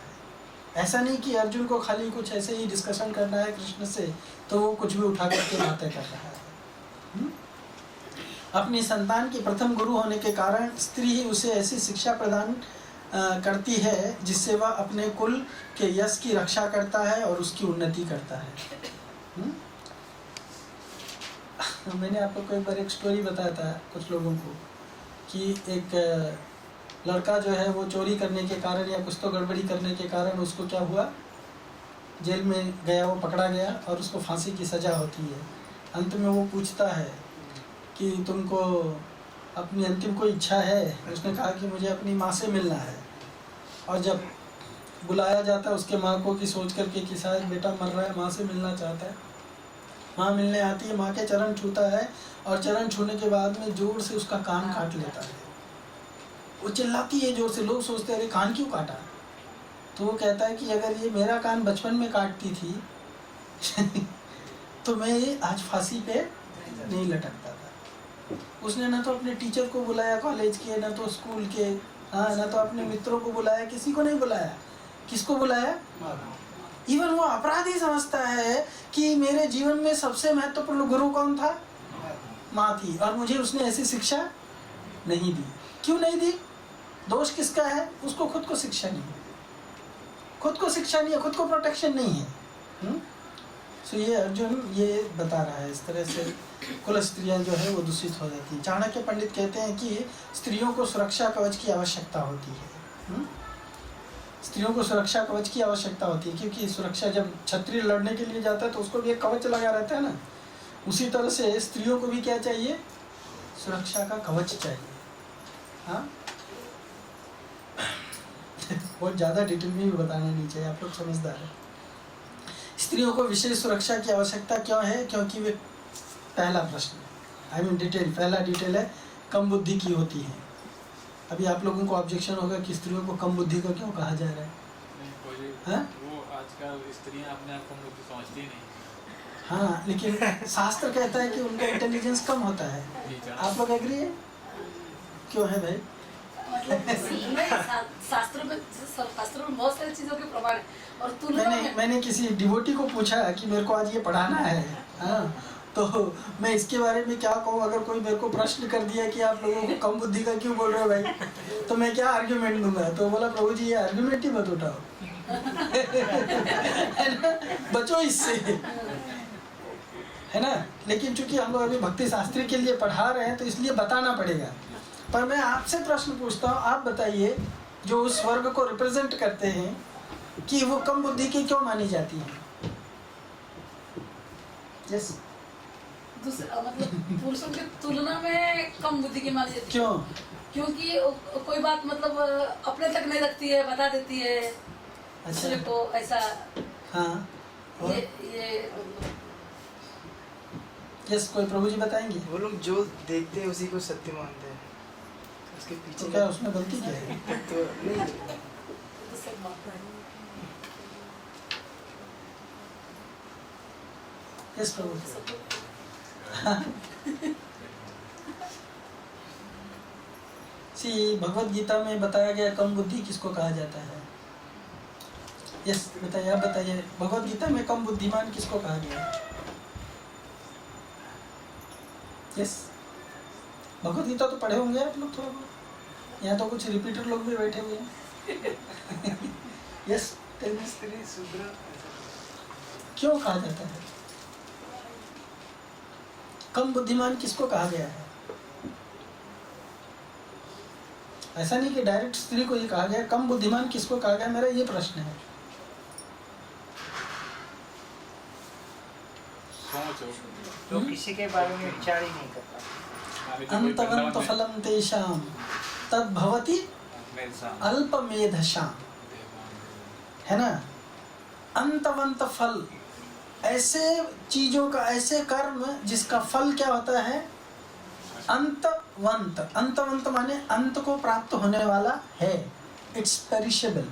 ऐसा नहीं कि अर्जुन को खाली कुछ ऐसे ही डिस्कशन करना है कृष्ण से तो वो कुछ भी उठा करके बातें कर रहा है। अपनी संतान की प्रथम गुरु होने के कारण स्त्री ही उसे ऐसी शिक्षा प्रदान करती है जिससे वह अपने कुल के यश की रक्षा करता है और उसकी उन्नति करता है। मैंने आप लोग को एक बार एक स्टोरी बताया था कुछ लोगों को कि एक लड़का जो है वो चोरी करने के कारण या कुछ तो गड़बड़ी करने के कारण उसको क्या हुआ, जेल में गया, वो पकड़ा गया और उसको फांसी की सज़ा होती है। अंत में वो पूछता है कि तुमको अपनी अंतिम कोई इच्छा है? उसने कहा कि मुझे अपनी माँ से मिलना है। और जब बुलाया जाता है उसके माँ को कि सोच करके कि शायद बेटा मर रहा है, माँ से मिलना चाहता है, माँ मिलने आती है, माँ के चरण छूता है और चरण छूने के बाद में जोर से उसका कान काट लेता है। वो चिल्लाती है जोर से, लोग सोचते हैं अरे कान क्यों काटा? तो वो कहता है कि अगर ये मेरा कान बचपन में काटती थी तो मैं ये आज फांसी पे नहीं लटकता था। उसने ना तो अपने टीचर को बुलाया कॉलेज के, ना तो स्कूल के, हाँ, ना तो अपने मित्रों को बुलाया, किसी को नहीं बुलाया। किसको बुलाया? इवन वो अपराधी समझता है कि मेरे जीवन में सबसे महत्वपूर्ण गुरु कौन था? माँ थी, और मुझे उसने ऐसी शिक्षा नहीं दी। क्यों नहीं दी? दोष किसका है? उसको खुद को शिक्षा नहीं है, खुद को शिक्षा नहीं है, खुद को प्रोटेक्शन नहीं है। सो ये अर्जुन ये बता रहा है, इस तरह से कुल स्त्रियां जो है वो दूषित हो जाती हैं। चाणक्य पंडित कहते हैं कि स्त्रियों को सुरक्षा कवच की आवश्यकता होती है। स्त्रियों को सुरक्षा कवच की आवश्यकता होती है क्योंकि सुरक्षा, जब क्षत्रिय लड़ने के लिए जाता है तो उसको भी एक कवच लगा रहता है ना, उसी तरह से स्त्रियों को भी क्या चाहिए? सुरक्षा का कवच चाहिए। हाँ, बहुत ज़्यादा डिटेल में भी बताना नहीं चाहिए, आप लोग समझदार हैं। स्त्रियों को विशेष सुरक्षा की आवश्यकता क्यों है? क्योंकि वे, पहला प्रश्न डिटेल, पहला डिटेल है कम बुद्धि की होती है। अभी आप लोगों को ऑब्जेक्शन होगा कि स्त्रियों को कम बुद्धि का क्यों कहा जा रहा है? वो आजकल स्त्रियां अपने आप कम बुद्धि समझती नहीं। हाँ, लेकिन शास्त्र कहता है कि उनका इंटेलिजेंस कम होता है। आप लोग एग्री है? क्यों है भाई? शास्त्रों में बहुत सारी चीजों के प्रमाण है और तुलना में मैंने किसी डिवोटी को पूछा कि मेरे को आज ये पढ़ाना है, हाँ, तो मैं इसके बारे में क्या कहूँ? अगर कोई मेरे को प्रश्न कर दिया कि आप लोगों को कम बुद्धि का क्यों बोल रहे हो भाई, तो मैं क्या आर्ग्यूमेंट दूंगा? तो बोला प्रभु जी ये आर्ग्यूमेंट ही मत उठाओ है ना, बचो इससे, है ना। लेकिन चूंकि हम लोग अभी भक्ति शास्त्री के लिए पढ़ा रहे हैं तो इसलिए बताना पड़ेगा। पर मैं आपसे प्रश्न पूछता हूँ, आप बताइए जो उस वर्ग को रिप्रेजेंट करते हैं कि वो कम बुद्धि की क्यों मानी जाती है? यस, मतलब पुरुषों की तुलना में कम बुद्धि की मानी जाती है। क्यों? क्योंकि कोई बात मतलब अपने तक नहीं रखती है, बता देती है दूसरे को, ऐसा। हाँ, और ये यस, कोई प्रभु जी बताएंगे? वो लोग जो देखते हैं उसी को सत्य मानते हैं, उसके तो पीछे क्या उसमें गलती क्या है? तो नहीं। सब बात है। यस प्रभु जी। भगवत गीता में बताया गया कम बुद्धि किसको कहा जाता है? यस बताइए, आप बताइए, भगवत गीता में कम बुद्धिमान किसको कहा गया? यस, भगवत गीता तो पढ़े होंगे आप लोग थोड़ा बहुत, यहाँ तो कुछ रिपीटर लोग भी बैठे हुए हैं। यस, स्त्री शूद्र क्यों कहा जाता है? कम बुद्धिमान किसको कहा गया है? ऐसा नहीं कि डायरेक्ट स्त्री को ये कहा गया, कम बुद्धिमान किसको कहा गया, मेरा ये प्रश्न है। तो किसी के बारे में विचार ही नहीं करता। अंतवंत फलम तेषाम तद्भवति अल्पमेधशाम, है ना। अंतवंत फल, ऐसे चीजों का, ऐसे कर्म जिसका फल क्या होता है, अंतवंत। अंतवंत माने अंत को प्राप्त होने वाला है, इट्स पेरिशेबल।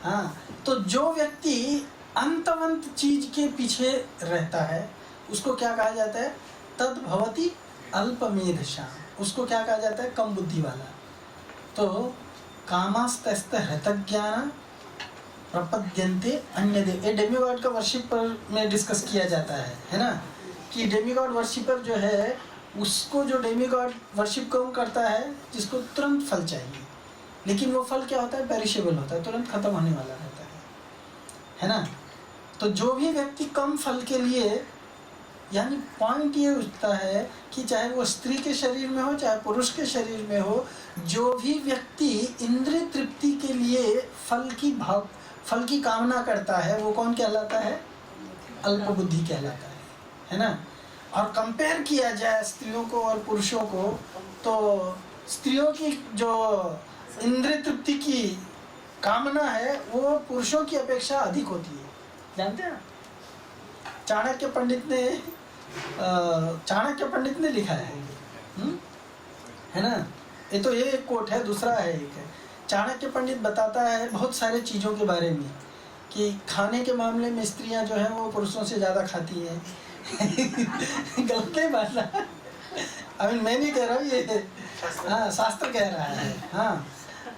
हाँ, तो जो व्यक्ति अंतवंत चीज के पीछे रहता है उसको क्या कहा जाता है, तद भवति अल्पमेधशाम। उसको क्या कहा जाता है, कम बुद्धि वाला। तो कामास्तस्त हृतज्ञान प्रपद्यन्ते अन्य देव, ये डेमीगॉड का वर्शिपर में डिस्कस किया जाता है ना, कि डेमीगॉड वर्शिपर जो है उसको, जो डेमीगॉड वर्शिप कौन करता है, जिसको तुरंत फल चाहिए, लेकिन वो फल क्या होता है, पेरिशेबल होता है, तुरंत खत्म होने वाला रहता है ना। तो जो भी व्यक्ति कम फल के लिए, यानी पॉइंट ये उठता है कि चाहे वो स्त्री के शरीर में हो चाहे पुरुष के शरीर में हो, जो भी व्यक्ति इंद्रिय तृप्ति के लिए फल की कामना करता है वो कौन कहलाता है, अल्पबुद्धि कहलाता है ना। और कंपेयर किया जाए स्त्रियों को और पुरुषों को, तो स्त्रियों की जो इंद्रिय तृप्ति की कामना है वो पुरुषों की अपेक्षा अधिक होती है, जानते हैं। चाणक्य पंडित ने लिखा है ना। ये तो ये एक कोट है, दूसरा है एक है, चाणक्य पंडित बताता है बहुत सारे चीज़ों के बारे में कि खाने के मामले में स्त्रियां जो हैं वो पुरुषों से ज़्यादा खाती हैं। गलत है बात, मैं नहीं कह रहा हूँ, ये हाँ शास्त्र कह रहा है। हाँ,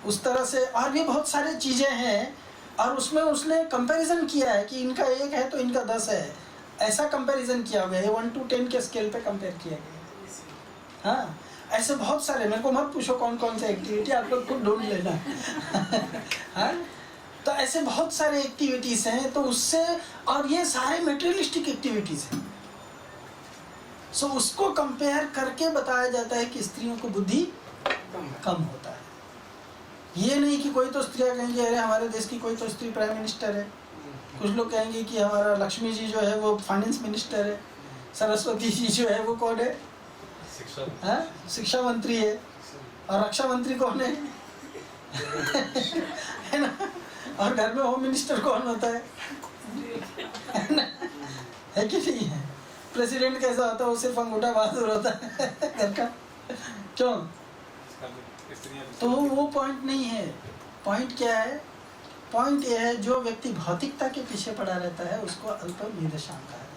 उस तरह से और भी बहुत सारी चीज़ें हैं, और उसमें उसने कंपैरिजन किया है कि इनका 1 है तो इनका 10 है, ऐसा कंपैरिजन किया गया है, 1 to 10 के स्केल पे कंपेयर किया गया। हाँ, ऐसे बहुत सारे, मेरे को मत पूछो कौन कौन से एक्टिविटी, आप लोग खुद ढूंढ लेना। हाँ, तो ऐसे बहुत सारे एक्टिविटीज़ हैं, तो उससे, और ये सारे मेटेरियलिस्टिक एक्टिविटीज़ हैं। सो उसको कंपेयर करके बताया जाता है कि स्त्रियों को बुद्धि कम होता है। ये नहीं कि कोई तो स्त्रियाँ कहेंगे अरे हमारे देश की कोई तो स्त्री प्राइम मिनिस्टर है, कुछ लोग कहेंगे कि हमारा लक्ष्मी जी जो है वो फाइनेंस मिनिस्टर है, सरस्वती जी जो है वो कौन है, शिक्षा मंत्री है, और रक्षा मंत्री कौन है, है ना। और घर में होम मिनिस्टर कौन होता है ना? है कि नहीं है। प्रेसिडेंट कैसा होता है, वो सिर्फ अंगूठा बहादुर होता है घर का, क्यों? तो वो पॉइंट नहीं है। पॉइंट क्या है, पॉइंट ये है जो व्यक्ति भौतिकता के पीछे पड़ा रहता है उसको अल्पमेधशाम कहा जाता है।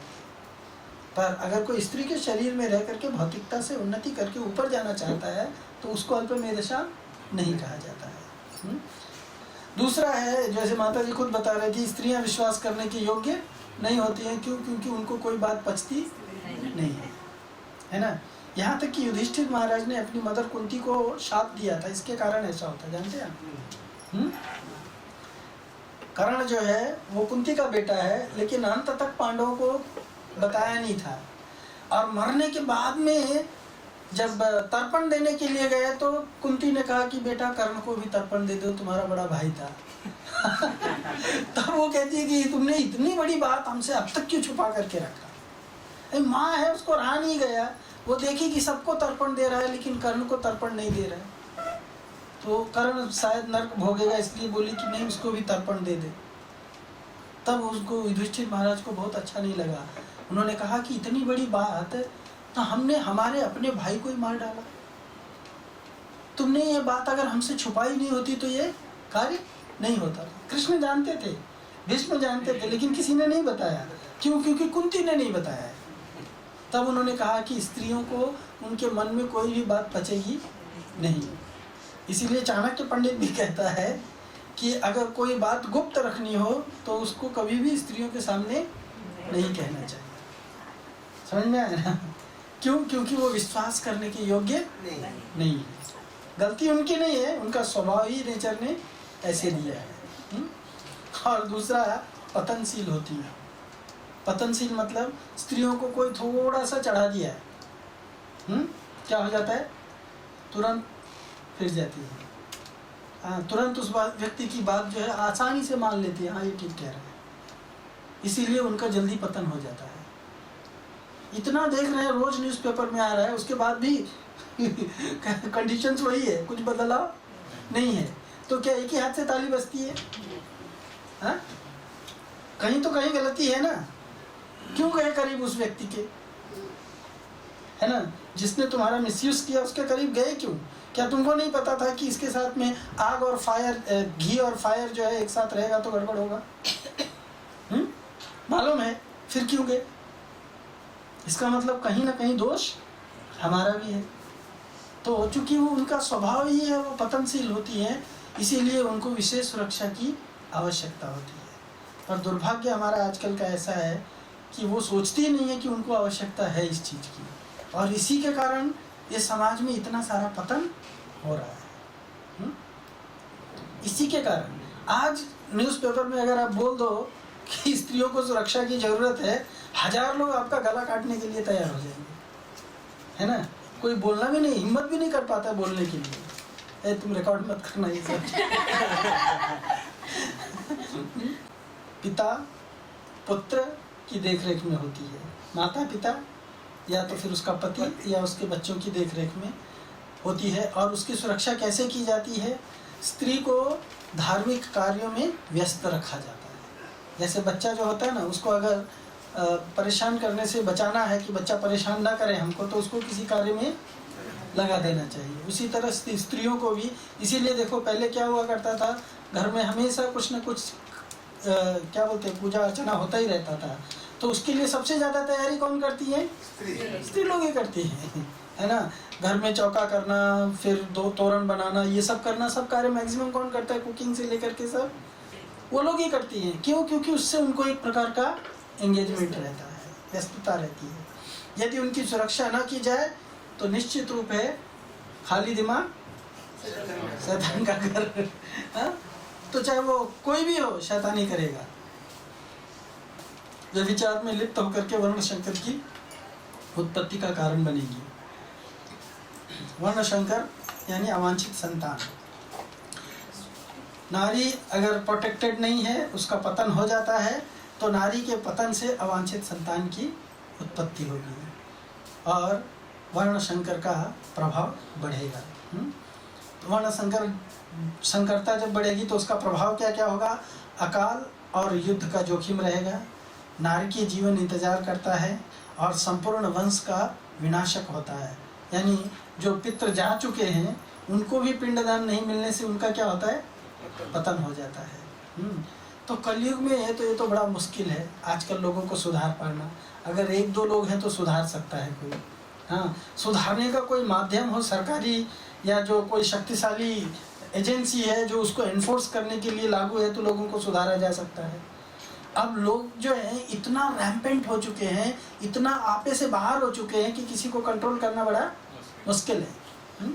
पर अगर कोई स्त्री के शरीर में रह करके भौतिकता से उन्नति करके ऊपर जाना चाहता है तो उसको अल्पमेधशाम नहीं कहा जाता है। दूसरा है, जैसे माता जी खुद बता रही थी, स्त्रियां विश्वास करने के योग्य नहीं होती हैं। क्यों? क्योंकि उनको कोई बात पचती नहीं है ना। यहाँ तक कि युधिष्ठिर महाराज ने अपनी मदर कुंती को शाप दिया था, इसके कारण ऐसा होता है, जानते हैं। कर्ण जो है वो कुंती का बेटा है, लेकिन अंत तक पांडवों को बताया नहीं था, और मरने के बाद में जब तर्पण देने के लिए गए तो कुंती ने कहा कि बेटा कर्ण को भी तर्पण दे दो, तुम्हारा बड़ा भाई था। तब वो कहती है कि तुमने इतनी बड़ी बात हमसे अब तक क्यों छुपा करके रखा। माँ है, उसको रहा नहीं गया, वो देखी कि सबको तर्पण दे रहा है लेकिन कर्ण को तर्पण नहीं दे रहा है, तो कर्ण शायद नर्क भोगेगा, इसलिए बोली कि नहीं उसको भी तर्पण दे दे। तब उसको युधिष्ठिर महाराज को बहुत अच्छा नहीं लगा। उन्होंने कहा कि इतनी बड़ी बात तो हमने हमारे अपने भाई को ही मार डाला, तुमने ये बात अगर हमसे छुपाई नहीं होती तो ये कार्य नहीं होता। कृष्ण जानते थे, भीष्म जानते थे, लेकिन किसी ने नहीं बताया। क्यों? क्योंकि कुंती ने नहीं बताया। तब उन्होंने कहा कि स्त्रियों को उनके मन में कोई भी बात पचेगी नहीं। इसीलिए चाणक्य पंडित भी कहता है कि अगर कोई बात गुप्त रखनी हो तो उसको कभी भी स्त्रियों के सामने नहीं कहना चाहिए। समझ में आया ना? क्यों? क्योंकि वो विश्वास करने के योग्य नहीं है। गलती उनकी नहीं है, उनका स्वभाव ही नेचर ने ऐसे दिया है। और दूसरा, पतनशील होती है। पतनशील मतलब स्त्रियों को कोई थोड़ा सा चढ़ा दिया है, क्या हो जाता है, तुरंत फिर जाती है। हाँ, तुरंत उस व्यक्ति की बात जो है आसानी से मान लेती है, हाँ ये ठीक कह रहा है, इसीलिए उनका जल्दी पतन हो जाता है। इतना देख रहे हैं, रोज न्यूज़पेपर में आ रहा है, उसके बाद भी कंडीशंस वही है, कुछ बदलाव नहीं है। तो क्या एक ही हाथ से ताली बजती है? हाँ, कहीं तो कहीं गलती है ना, क्यों गए करीब उस व्यक्ति के, है ना? जिसने तुम्हारा मिसयूज किया उसके करीब गए क्यों? क्या तुमको नहीं पता था कि इसके साथ में आग और फायर, घी और फायर जो है एक साथ रहेगा तो गड़बड़ होगा? मालूम है, फिर क्यों गए? इसका मतलब कहीं ना कहीं दोष हमारा भी है। तो चूंकि वो उनका स्वभाव ही है, वो पतनशील होती है, इसीलिए उनको विशेष सुरक्षा की आवश्यकता होती है। पर दुर्भाग्य हमारा आजकल का ऐसा है कि वो सोचते ही नहीं है कि उनको आवश्यकता है इस चीज़ की, और इसी के कारण ये समाज में इतना सारा पतन हो रहा है। इसी के कारण आज न्यूज़पेपर में अगर आप बोल दो कि स्त्रियों को सुरक्षा की जरूरत है, 1000 लोग आपका गला काटने के लिए तैयार हो जाएंगे, है ना? कोई बोलना भी नहीं, हिम्मत भी नहीं कर पाता है बोलने के लिए। ए तुम रिकॉर्ड मत करना ये सब। पिता पुत्र की देखरेख में होती है, माता पिता या तो फिर उसका पति या उसके बच्चों की देखरेख में होती है। और उसकी सुरक्षा कैसे की जाती है? स्त्री को धार्मिक कार्यों में व्यस्त रखा जाता है। जैसे बच्चा जो होता है ना, उसको अगर परेशान करने से बचाना है कि बच्चा परेशान ना करे हमको, तो उसको किसी कार्य में लगा देना चाहिए। उसी तरह स्त्रियों को भी, इसीलिए देखो पहले क्या हुआ करता था, घर में हमेशा कुछ न कुछ क्या बोलते हैं, पूजा अर्चना होता ही रहता था। तो उसके लिए सबसे ज़्यादा तैयारी कौन करती है? स्त्री लोग ही करती हैं, है ना? घर में चौका करना, फिर 2 तोरण बनाना, ये सब करना, सब कार्य मैक्सिमम कौन करता है? कुकिंग से लेकर के सब वो लोग ही करती हैं। क्यों? क्योंकि उससे उनको एक प्रकार का एंगेजमेंट रहता है, व्यस्तता रहती है। यदि उनकी सुरक्षा न की जाए तो निश्चित रूप है खाली दिमाग शैतान का घर। तो चाहे वो कोई भी हो, शैतानी करेगा। व्यभिचार में लिप्त होकर के वर्ण शंकर की उत्पत्ति का कारण बनेगी। वर्ण शंकर यानी अवांछित संतान। नारी अगर प्रोटेक्टेड नहीं है, उसका पतन हो जाता है, तो नारी के पतन से अवांछित संतान की उत्पत्ति होगी और वर्ण शंकर का प्रभाव बढ़ेगा। वर्ण संकरता जब बढ़ेगी तो उसका प्रभाव क्या क्या होगा? अकाल और युद्ध का जोखिम रहेगा, नारी की जीवन इंतजार करता है और संपूर्ण वंश का विनाशक होता है। यानी जो पितृ जा चुके हैं उनको भी पिंडदान नहीं मिलने से उनका क्या होता है? पतन हो जाता है। तो कलयुग में है तो ये तो बड़ा मुश्किल है आजकल लोगों को सुधार पाना। अगर 1-2 लोग हैं तो सुधार सकता है कोई, हाँ, सुधारने का कोई माध्यम हो सरकारी, या जो कोई शक्तिशाली एजेंसी है जो उसको एनफोर्स करने के लिए लागू है, तो लोगों को सुधारा जा सकता है। अब लोग जो हैं इतना रैम्पेंट हो चुके हैं, इतना आपे से बाहर हो चुके हैं कि किसी को कंट्रोल करना बड़ा मुश्किल है।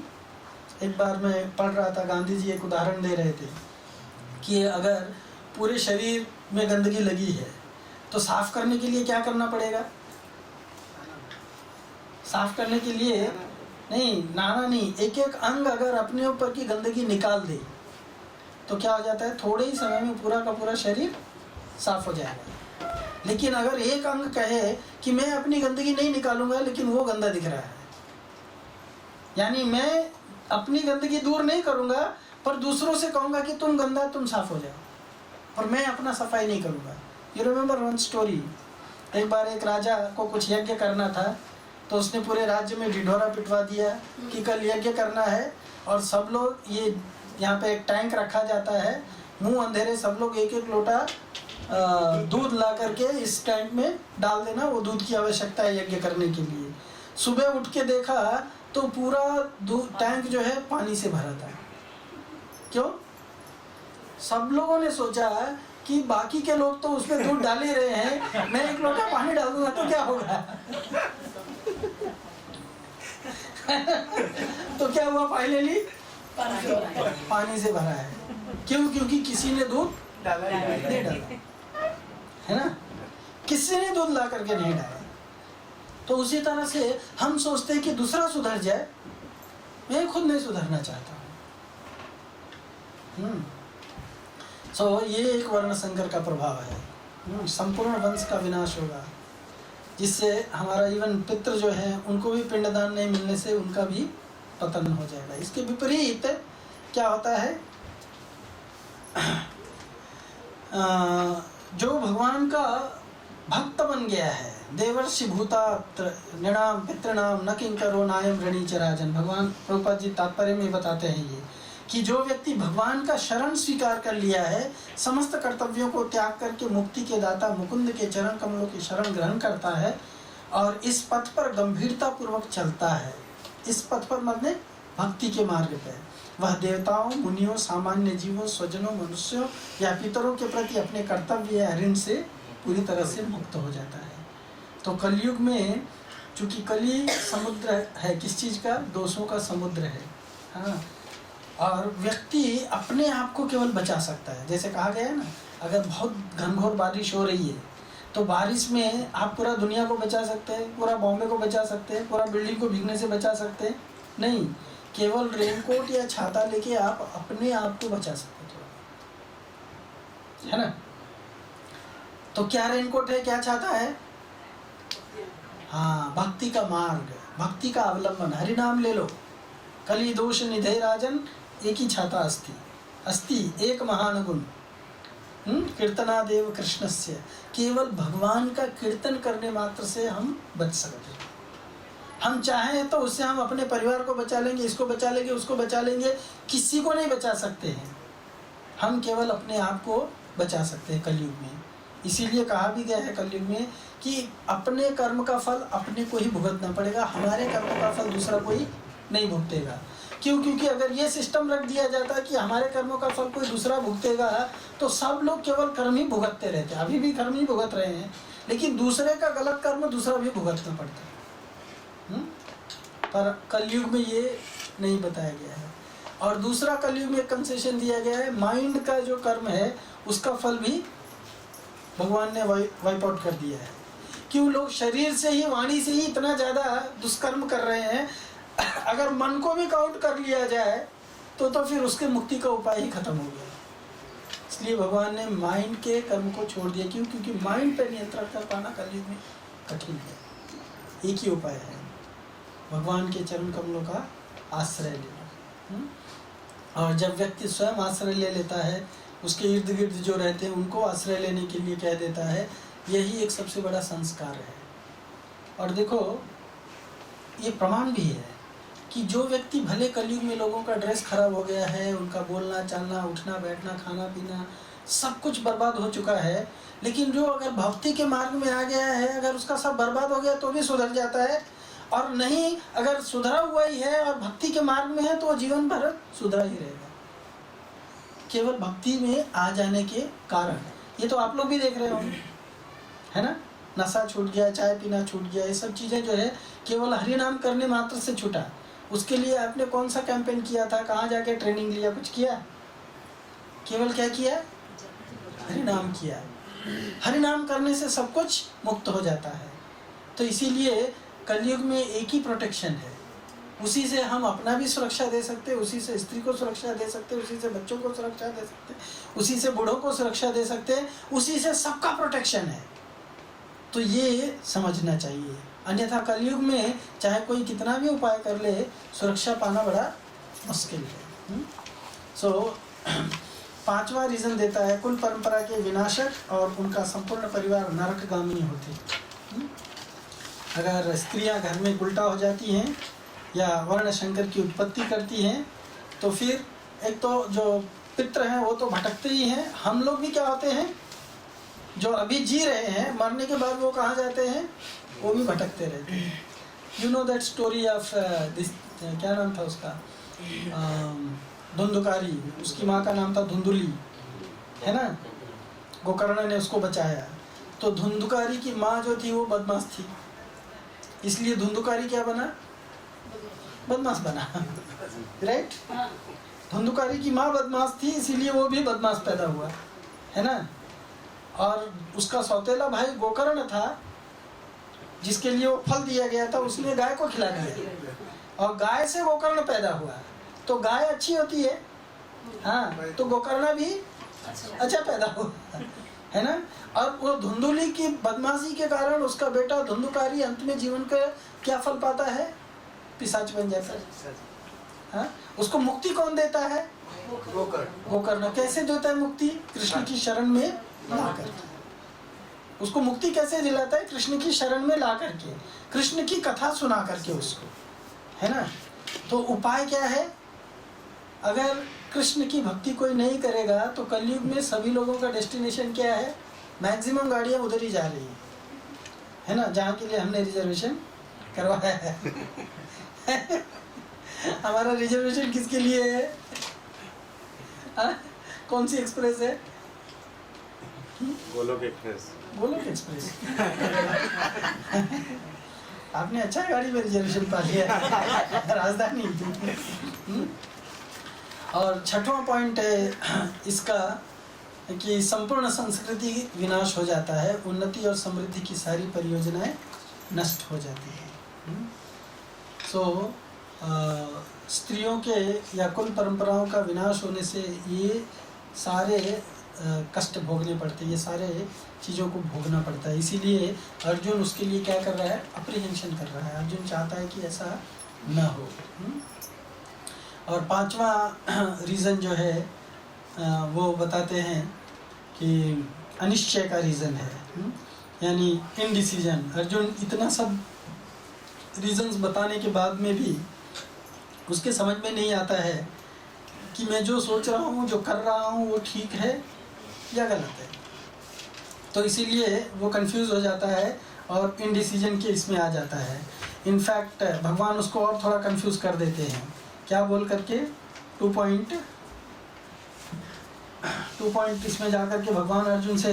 एक बार मैं पढ़ रहा था, गांधी जी एक उदाहरण दे रहे थे कि अगर पूरे शरीर में गंदगी लगी है तो साफ करने के लिए क्या करना पड़ेगा? साफ करने के लिए नहीं, नहाना नहीं, एक एक अंग अगर अपने ऊपर की गंदगी निकाल दे तो क्या हो जाता है? थोड़े ही समय में पूरा का पूरा शरीर साफ हो जाएगा। लेकिन अगर एक अंग कहे कि मैं अपनी गंदगी नहीं निकालूंगा लेकिन वो गंदा दिख रहा है, यानी मैं अपनी गंदगी दूर नहीं करूंगा पर दूसरों से कहूंगा कि तुम गंदा, तुम साफ हो जाओ, और मैं अपना सफाई नहीं करूंगा। यू रिमेम्बर वन स्टोरी, एक बार एक राजा को कुछ यज्ञ करना था तो उसने पूरे राज्य में ढिढोरा पिटवा दिया कि कल यज्ञ करना है, और सब लोग, ये यहाँ पे एक टैंक रखा जाता है, मुंह अंधेरे सब लोग एक एक लोटा दूध ला करके इस टैंक में डाल देना, वो दूध की आवश्यकता है यज्ञ करने के लिए। सुबह उठ के देखा तो पूरा टैंक जो है पानी से भरा था। क्यों? सब लोगों ने सोचा कि बाकी के लोग तो उसमें दूध डाल ही रहे हैं, मैं एक लोटा पानी डाल दूंगा तो क्या होगा? तो क्या हुआ? फाइनली पानी से भरा है। क्यों? क्योंकि किसी ने दूध नहीं डाला, है ना? किसी ने दूध ला करके नहीं डाला। तो उसी तरह से हम सोचते हैं कि दूसरा सुधर जाए, मैं खुद नहीं सुधरना चाहता हूँ। सो ये एक वर्ण संकर का प्रभाव है। संपूर्ण वंश का विनाश होगा, जिससे हमारा इवन पितृ जो है उनको भी पिंडदान नहीं मिलने से उनका भी पतन हो जाएगा। इसके विपरीत क्या होता है? जो भगवान का भक्त बन गया है, देवर्षि भूता नृणाम पितृणाम न किंकरो नायम ऋणी च राजन। भगवान प्रभुपाद जी तात्पर्य में बताते हैं ये कि जो व्यक्ति भगवान का शरण स्वीकार कर लिया है, समस्त कर्तव्यों को त्याग करके मुक्ति के दाता मुकुंद के चरण कमलों की शरण ग्रहण करता है और इस पथ पर गंभीरता पूर्वक चलता है, इस पथ पर मतलब भक्ति के मार्ग पे, वह देवताओं, मुनियों, सामान्य जीवों, स्वजनों, मनुष्यों या पितरों के प्रति अपने कर्तव्य या ऋण से पूरी तरह से मुक्त हो जाता है। तो कलयुग में चूंकि कली समुद्र है, किस चीज़ का? दोषों का समुद्र है। हाँ, और व्यक्ति अपने आप को केवल बचा सकता है। जैसे कहा गया है ना, अगर बहुत घनघोर बारिश हो रही है तो बारिश में आप पूरा दुनिया को बचा सकते हैं, पूरा बॉम्बे को बचा सकते हैं, पूरा बिल्डिंग को भीगने से बचा सकते हैं? नहीं, केवल रेनकोट या छाता लेके आप अपने आप को बचा सकते हो, है ना? तो क्या रेनकोट है, क्या छाता है? हाँ, भक्ति का मार्ग, भक्ति का अवलंबन। हरि नाम ले लो। कली दोष निधे राजन, एक ही छाता अस्ति अस्ति एक महान गुण कीर्तना देव कृष्णस्य। केवल भगवान का कीर्तन करने मात्र से हम बच सकते हैं। हम चाहें तो उससे हम अपने परिवार को बचा लेंगे, इसको बचा लेंगे, उसको बचा लेंगे, किसी को नहीं बचा सकते हैं। हम केवल अपने आप को बचा सकते हैं कलयुग में। इसीलिए कहा भी गया है कलयुग में कि अपने कर्म का फल अपने को ही भुगतना पड़ेगा, हमारे कर्म का फल दूसरा कोई नहीं भुगतेगा। क्यों? क्योंकि अगर ये सिस्टम रख दिया जाता कि हमारे कर्मों का फल कोई दूसरा भुगतेगा तो सब लोग केवल कर्म ही भुगतते रहते। अभी भी कर्म ही भुगत रहे हैं, लेकिन दूसरे का गलत कर्म दूसरा भी भुगतना पड़ता है। पर कलयुग में ये नहीं बताया गया है। और दूसरा कलयुग में कंसेशन दिया गया है, माइंड का जो कर्म है उसका फल भी भगवान ने वाइप आउट कर दिया है। क्यों? लोग शरीर से ही, वाणी से ही इतना ज़्यादा दुष्कर्म कर रहे हैं, अगर मन को भी काउंट कर लिया जाए तो फिर उसके मुक्ति का उपाय ही खत्म हो गया। इसलिए भगवान ने माइंड के कर्म को छोड़ दिया। क्यों? क्योंकि माइंड पर नियंत्रण कर पाना कलयुग में कठिन है। एक ही उपाय है, भगवान के चरण कमलों का आश्रय लेना। और जब व्यक्ति स्वयं आश्रय ले लेता है, उसके इर्द गिर्द जो रहते हैं उनको आश्रय लेने के लिए कह देता है, यही एक सबसे बड़ा संस्कार है। और देखो, ये प्रमाण भी है कि जो व्यक्ति, भले कलयुग में लोगों का ड्रेस खराब हो गया है, उनका बोलना चालना, उठना बैठना, खाना पीना सब कुछ बर्बाद हो चुका है, लेकिन जो अगर भक्ति के मार्ग में आ गया है, अगर उसका सब बर्बाद हो गया तो भी सुधर जाता है, और नहीं अगर सुधरा हुआ ही है और भक्ति के मार्ग में है तो जीवन भर सुधरा ही रहेगा, केवल भक्ति में आ जाने के कारण। ये तो आप लोग भी देख रहे होंगे, है ना? नशा छूट गया, चाय पीना छूट गया, ये सब चीज़ें जो है केवल हरि नाम करने मात्र से छूटा। उसके लिए आपने कौन सा कैंपेन किया था, कहाँ जाके ट्रेनिंग लिया, कुछ किया? केवल क्या किया? हरि नाम किया। हरि नाम करने से सब कुछ मुक्त हो जाता है। तो इसीलिए कलयुग में एक ही प्रोटेक्शन है, उसी से हम अपना भी सुरक्षा दे सकते हैं, उसी से स्त्री को सुरक्षा दे सकते हैं, उसी से बच्चों को सुरक्षा दे सकते हैं, उसी से बूढ़ों को सुरक्षा दे सकते हैं, उसी से सबका प्रोटेक्शन है। तो ये समझना चाहिए। अन्यथा कलयुग में चाहे कोई कितना भी उपाय कर ले, सुरक्षा पाना बड़ा मुश्किल है। पांचवा रीज़न देता है, कुल परंपरा के विनाशक और उनका संपूर्ण परिवार नरकगामी होते। अगर स्त्रियां घर में उल्टा हो जाती हैं या वर्ण शंकर की उत्पत्ति करती हैं तो फिर एक तो जो पितृ हैं वो तो भटकते ही हैं, हम लोग भी क्या होते हैं, जो अभी जी रहे हैं, मरने के बाद वो कहाँ जाते हैं, वो भी भटकते रहते हैं। You know that story of this, क्या नाम था उसका, धुंधुकारी, उसकी माँ का नाम था धुंधुली, है ना? गोकर्ण ने उसको बचाया। तो धुंधुकारी की माँ जो थी वो बदमाश थी, इसलिए धुंधुकारी क्या बना, बदमाश बना। राइट? धुंधुकारी की माँ बदमाश थी, इसीलिए वो भी बदमाश पैदा हुआ, है ना? और उसका सौतेला भाई गोकर्ण था, जिसके लिए वो फल दिया गया था, उसने गाय को खिला दिया और गाय से गोकर्ण पैदा हुआ। तो गाय अच्छी होती है, हाँ, तो गोकर्ण भी अच्छा पैदा हुआ, है ना? और वो धुंधुली की बदमाशी के कारण उसका बेटा धुंधुकारी अंत में जीवन का क्या फल पाता है, पिशाच बन जाता है। हाँ? उसको मुक्ति कौन देता है, गोकर्ण। कैसे देता है मुक्ति, कृष्ण की शरण में लाकर। उसको मुक्ति कैसे दिलाता है? कृष्ण की शरण में ला करके, कृष्ण की कथा सुना करके उसको, है ना। तो उपाय क्या है? अगर कृष्ण की भक्ति कोई नहीं करेगा तो कलयुग में सभी लोगों का डेस्टिनेशन क्या है? मैक्सिमम गाड़ियाँ उधर ही जा रही है ना, जहाँ के लिए हमने रिजर्वेशन करवाया है। हमारा रिजर्वेशन किसके लिए है? कौन सी एक्सप्रेस है? गोलोक एक्सप्रेस। गोलोक एक्सप्रेस। आपने अच्छा गाड़ी में रिजर्वेशन पा लिया, राजधानी। और छठवां पॉइंट है इसका कि संपूर्ण संस्कृति विनाश हो जाता है, उन्नति और समृद्धि की सारी परियोजनाएं नष्ट हो जाती हैं। सो स्त्रियों के या कुल परंपराओं का विनाश होने से ये सारे कष्ट भोगने पड़ते हैं, ये सारे चीज़ों को भोगना पड़ता है। इसीलिए अर्जुन उसके लिए क्या कर रहा है? अप्रीहेंशन कर रहा है। अर्जुन चाहता है कि ऐसा न हो। और पांचवा रीज़न जो है वो बताते हैं कि अनिश्चय का रीज़न है, यानी इनडिसीजन। अर्जुन इतना सब रीजंस बताने के बाद में भी उसके समझ में नहीं आता है कि मैं जो सोच रहा हूँ, जो कर रहा हूँ, वो ठीक है या गलत है। तो इसीलिए वो कंफ्यूज हो जाता है और इनडिसीजन के इसमें आ जाता है। इनफैक्ट भगवान उसको और थोड़ा कंफ्यूज कर देते हैं। क्या बोल करके? 2 पॉइंट इसमें जा कर के भगवान अर्जुन से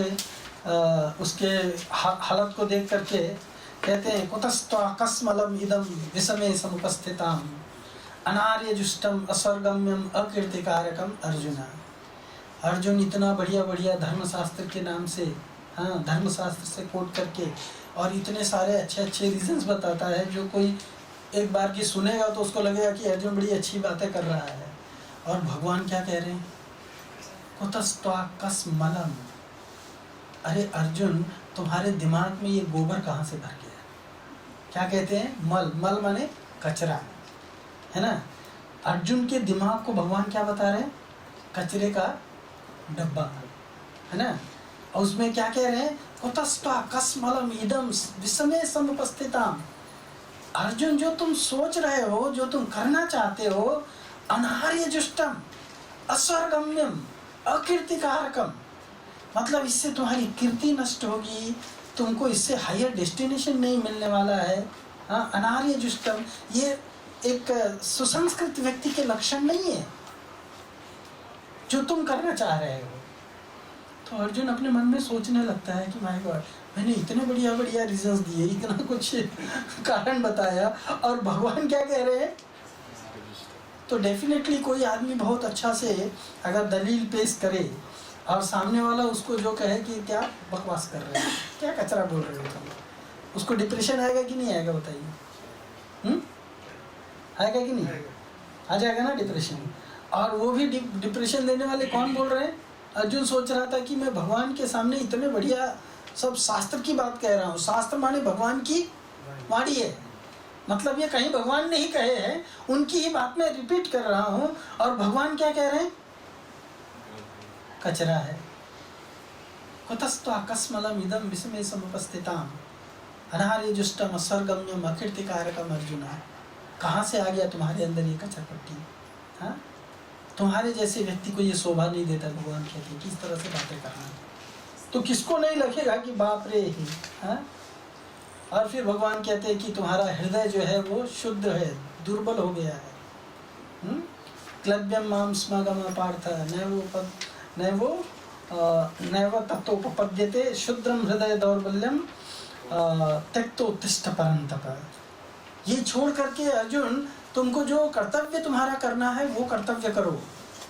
उसके हालत को देख करके कहते हैं, कुतस्त्वाकस्मलम इदम विषमे समुपस्थिताम अनार्यजुष्टम अस्वर्गम्यम अकीर्तिकारकम अर्जुन। अर्जुन इतना बढ़िया बढ़िया धर्मशास्त्र के नाम से, हाँ, धर्मशास्त्र से कोट करके और इतने सारे अच्छे अच्छे रीजंस बताता है, जो कोई एक बार की सुनेगा तो उसको लगेगा कि अर्जुन बड़ी अच्छी बातें कर रहा है। और भगवान क्या कह रहे हैं? कुतस्त्वाकस्मलम। अरे अर्जुन, तुम्हारे दिमाग में ये गोबर कहाँ से भर गया? क्या कहते हैं? मल। मल माने कचरा, है ना। अर्जुन के दिमाग को भगवान क्या बता रहे हैं? कचरे का डब्बा, है ना। और उसमें क्या कह रहे हैं? कुतस्त्वाकस्मलम इदम विषमे समुपस्थिताम। अर्जुन, जो तुम सोच रहे हो, जो तुम करना चाहते हो, अनार्यजुष्टम अस्वर्गम्यम अकीर्तिकारकम, मतलब इससे तुम्हारी कीर्ति नष्ट होगी, तुमको इससे हायर डेस्टिनेशन नहीं मिलने वाला है। हाँ, अनार्यजुष्टम ये एक सुसंस्कृत व्यक्ति के लक्षण नहीं है जो तुम करना चाह रहे हो। तो अर्जुन अपने मन में सोचने लगता है कि माय गॉड, मैंने इतने बढ़िया बढ़िया रीजंस दिए, इतना कुछ कारण बताया, और भगवान क्या कह रहे हैं? तो डेफिनेटली कोई आदमी बहुत अच्छा से अगर दलील पेश करे और सामने वाला उसको जो कहे कि क्या बकवास कर रहे हैं, क्या कचरा बोल रहे हो तुम, उसको डिप्रेशन आएगा कि नहीं आएगा? बताइए। आएगा कि नहीं? आ जाएगा ना डिप्रेशन। और वो भी डिप्रेशन देने वाले कौन बोल रहे हैं? अर्जुन सोच रहा था कि मैं भगवान के सामने इतने बढ़िया सब शास्त्र की बात कह रहा हूँ। शास्त्र माने भगवान की वाणी है, मतलब ये कहीं भगवान ने ही कहे हैं, उनकी ही बात मैं रिपीट कर रहा हूँ। और भगवान क्या कह रहे हैं? कचरा है। कुतस्त्वाकस्मलम इदम विषमे समुपस्थिताम अनार्यजुष्टम अस्वर्गम्यम अकीर्तिकारकम अर्जुन। कहाँ से आ गया तुम्हारे अंदर ये कचरा पट्टी? हाँ, तुम्हारे जैसे व्यक्ति को ये शोभा नहीं देता। भगवान कहते हैं किस तरह से बातें करना, तो किसको नहीं लगेगा कि बाप रे। हाँ, और फिर भगवान कहते हैं कि तुम्हारा हृदय जो है वो शुद्ध है, दुर्बल हो गया है। क्लब्यम माम स्मगम पार्थ नैव तत्वोपपद्यते शुद्रम हृदय दौर्बल्यम त्यक्तोत्तिष्ठ परंतप। ये छोड़ करके अर्जुन, तुमको जो कर्तव्य तुम्हारा करना है वो कर्तव्य करो।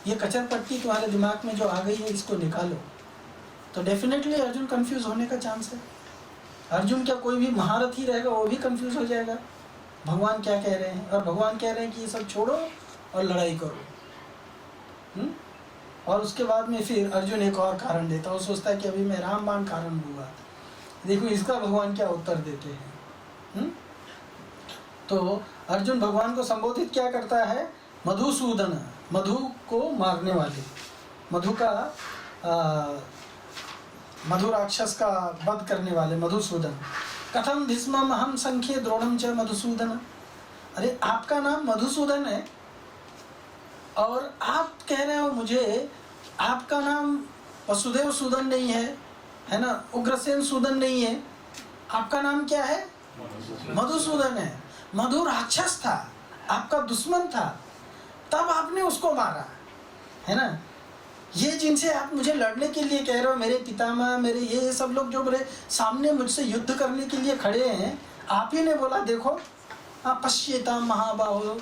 ये कचर पट्टी तुम्हारे दिमाग में जो आ गई है, इसको निकालो। तो डेफिनेटली अर्जुन कंफ्यूज होने का चांस है। अर्जुन क्या कोई भी महारथ ही रहेगा, वो भी कंफ्यूज हो जाएगा भगवान क्या कह रहे हैं। और भगवान कह रहे हैं कि ये सब छोड़ो और लड़ाई करो। और उसके बाद में फिर अर्जुन एक और कारण देता है। वो सोचता है कि अभी मैं रामबाण कारण दूंगा। देखो इसका भगवान क्या उत्तर देते हैं। तो अर्जुन भगवान को संबोधित क्या करता है? मधुसूदन, मधु को मारने वाले, मधु का मधु राक्षस का वध करने वाले मधुसूदन। कथम भीष्मम हम संख्ये द्रोणम च मधुसूदन। अरे आपका नाम मधुसूदन है और आप कह रहे हो मुझे, आपका नाम वसुदेव सूदन नहीं है ना, उग्रसेन सूदन नहीं है, आपका नाम क्या है? मधुसूदन है। मधु राक्षस था, आपका दुश्मन था, तब आपने उसको मारा है ना। ये जिनसे आप मुझे लड़ने के लिए कह रहे हो, मेरे पितामह, मेरे ये सब लोग जो मेरे सामने मुझसे युद्ध करने के लिए खड़े हैं, आप ही ने बोला देखो पश्येता महाबाहो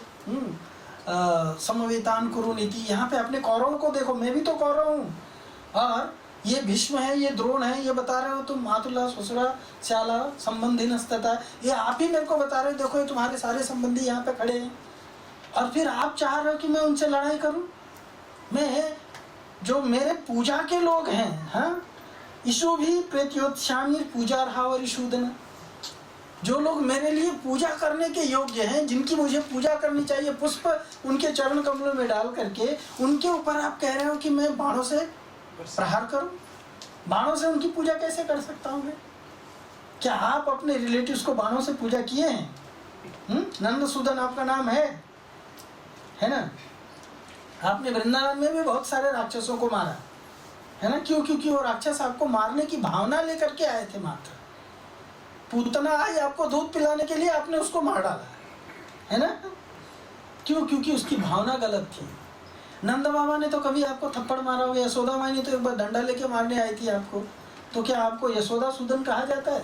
समवेतान कुरु नीति। यहाँ पे अपने कौरवों को देखो, मैं भी तो कौरव हूँ, और ये भीष्म है, ये द्रोण है, ये बता रहे हो तुम मातुला ससुरा श्याला संबंधी नस्तता, ये आप ही मेरे को बता रहे हो देखो ये तुम्हारे सारे संबंधी यहाँ पे खड़े हैं, और फिर आप चाह रहे हो कि मैं उनसे लड़ाई करूँ। मैं जो मेरे पूजा के लोग हैं, हाँ, ईशु भी प्रेत्योत्स्यामी पूजा रहा और ईशुदन, जो लोग मेरे लिए पूजा करने के योग्य हैं, जिनकी मुझे पूजा करनी चाहिए, पुष्प उनके चरण कमलों में डाल करके, उनके ऊपर आप कह रहे हो कि मैं बाणों से प्रहार करूं। बाणों से उनकी पूजा कैसे कर सकता हूं मैं? क्या आप अपने रिलेटिव्स को बाणों से पूजा किए हैं? नंदसूदन आपका नाम है ना। आपने वृंदावन में भी बहुत सारे राक्षसों को मारा है ना। क्यों? क्योंकि वो राक्षस आपको मारने की भावना लेकर के आए थे मात्र। पूतना आई आपको दूध पिलाने के लिए, आपने उसको मार डाला है ना। क्यों? क्योंकि उसकी भावना गलत थी। नंद बाबा ने तो कभी आपको थप्पड़ मारा होगा, यशोदा माँ ने तो एक बार डंडा लेके मारने आई थी आपको, तो क्या आपको यशोदा सूदन कहा जाता है?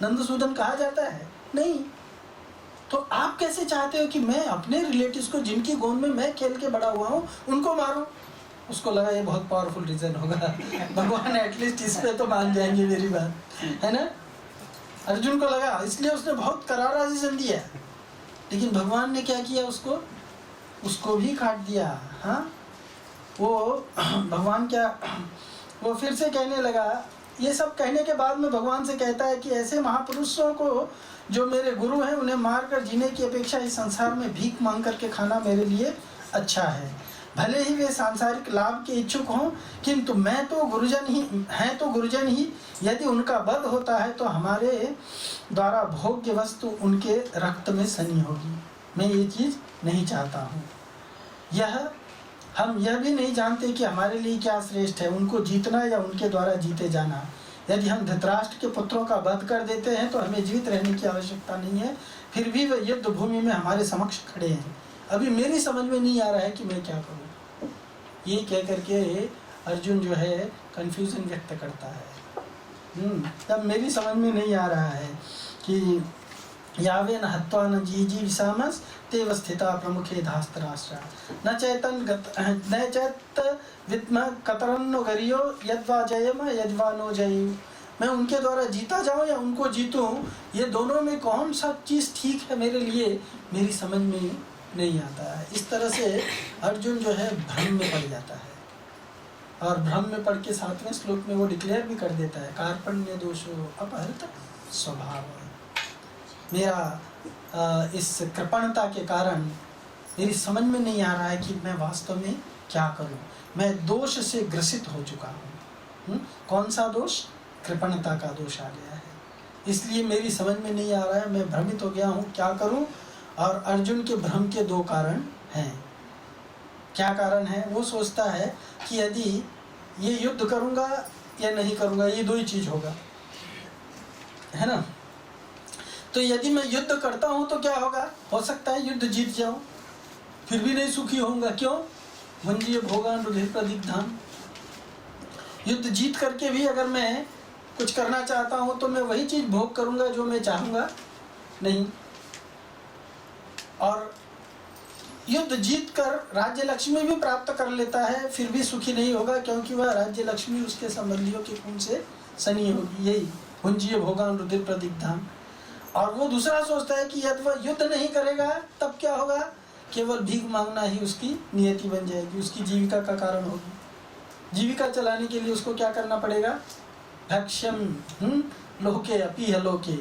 नंद सूदन कहा जाता है? नहीं। तो आप कैसे चाहते हो कि मैं अपने रिलेटिव्स को, जिनकी गोद में मैं खेल के बड़ा हुआ हूँ, उनको मारूं? उसको लगा ये बहुत पावरफुल रीजन होगा, भगवान एटलीस्ट इस पे तो मान जाएंगे मेरी बात, है ना। अर्जुन को लगा, इसलिए उसने बहुत करारा रीजन दिया, लेकिन भगवान ने क्या किया? उसको भी काट दिया। हाँ, वो भगवान क्या, वो फिर से कहने लगा। ये सब कहने के बाद में भगवान से कहता है कि ऐसे महापुरुषों को जो मेरे गुरु हैं, उन्हें मारकर जीने की अपेक्षा इस संसार में भीख मांग करके खाना मेरे लिए अच्छा है। भले ही वे सांसारिक लाभ के इच्छुक हों, किंतु मैं तो गुरुजन ही, यदि उनका वध होता है तो हमारे द्वारा भोग्य वस्तु उनके रक्त में सनी होगी। मैं ये चीज़ नहीं चाहता हूँ। हम यह भी नहीं जानते कि हमारे लिए क्या श्रेष्ठ है, उनको जीतना या उनके द्वारा जीते जाना। यदि हम धृतराष्ट्र के पुत्रों का वध कर देते हैं तो हमें जीवित रहने की आवश्यकता नहीं है, फिर भी वे युद्ध भूमि में हमारे समक्ष खड़े हैं। अभी मेरी समझ में नहीं आ रहा है कि मैं क्या करूं। ये कह करके अर्जुन जो है कंफ्यूजन व्यक्त करता है। तब मेरी समझ में नहीं आ रहा है कि यावे न हत्वा न जीजी विषामस तेव स्थिता प्रमुखे धास्तराष्ट्रा न चैत विद्म कतरन्नो गरियो यद्वा जयम यद्वा नो जयु। मैं उनके द्वारा जीता जाऊं या उनको जीतूं, ये दोनों में कौन सा चीज़ ठीक है मेरे लिए, मेरी समझ में नहीं आता है। इस तरह से अर्जुन जो है भ्रम में पड़ जाता है, और भ्रम में पड़ के 7वें श्लोक में वो डिक्लेयर भी कर देता है, कार्पण्य दोषो अपहृत स्वभाव। मेरा इस कृपणता के कारण मेरी समझ में नहीं आ रहा है कि मैं वास्तव में क्या करूं। मैं दोष से ग्रसित हो चुका हूं। कौन सा दोष? कृपणता का दोष आ गया है, इसलिए मेरी समझ में नहीं आ रहा है, मैं भ्रमित हो गया हूं, क्या करूं। और अर्जुन के भ्रम के 2 कारण हैं। क्या कारण है? वो सोचता है कि यदि ये युद्ध करूंगा या नहीं करूंगा, ये 2 ही चीज होगा, है ना। तो यदि मैं युद्ध करता हूं तो क्या होगा? हो सकता है युद्ध जीत जाऊं, फिर भी नहीं सुखी होऊंगा। क्यों? भुंजीय भोगान रुधिर प्रदिग्धाम। युद्ध जीत करके भी अगर मैं कुछ करना चाहता हूं तो मैं वही चीज भोग करूंगा जो मैं चाहूंगा नहीं। और युद्ध जीत कर राज्य लक्ष्मी भी प्राप्त कर लेता है, फिर भी सुखी नहीं होगा, क्योंकि वह राज्य लक्ष्मी उसके संबंधियों के खून से सनी होगी। यही भुंजीय भोगान रुधिर प्रदिग्धाम। और वो दूसरा सोचता है कि यदि वह युद्ध नहीं करेगा तब क्या होगा? केवल भीख मांगना ही उसकी नियति बन जाएगी, उसकी जीविका का कारण होगी। जीविका चलाने के लिए उसको क्या करना पड़ेगा? भक्ष्यम लोके अपीह लोके,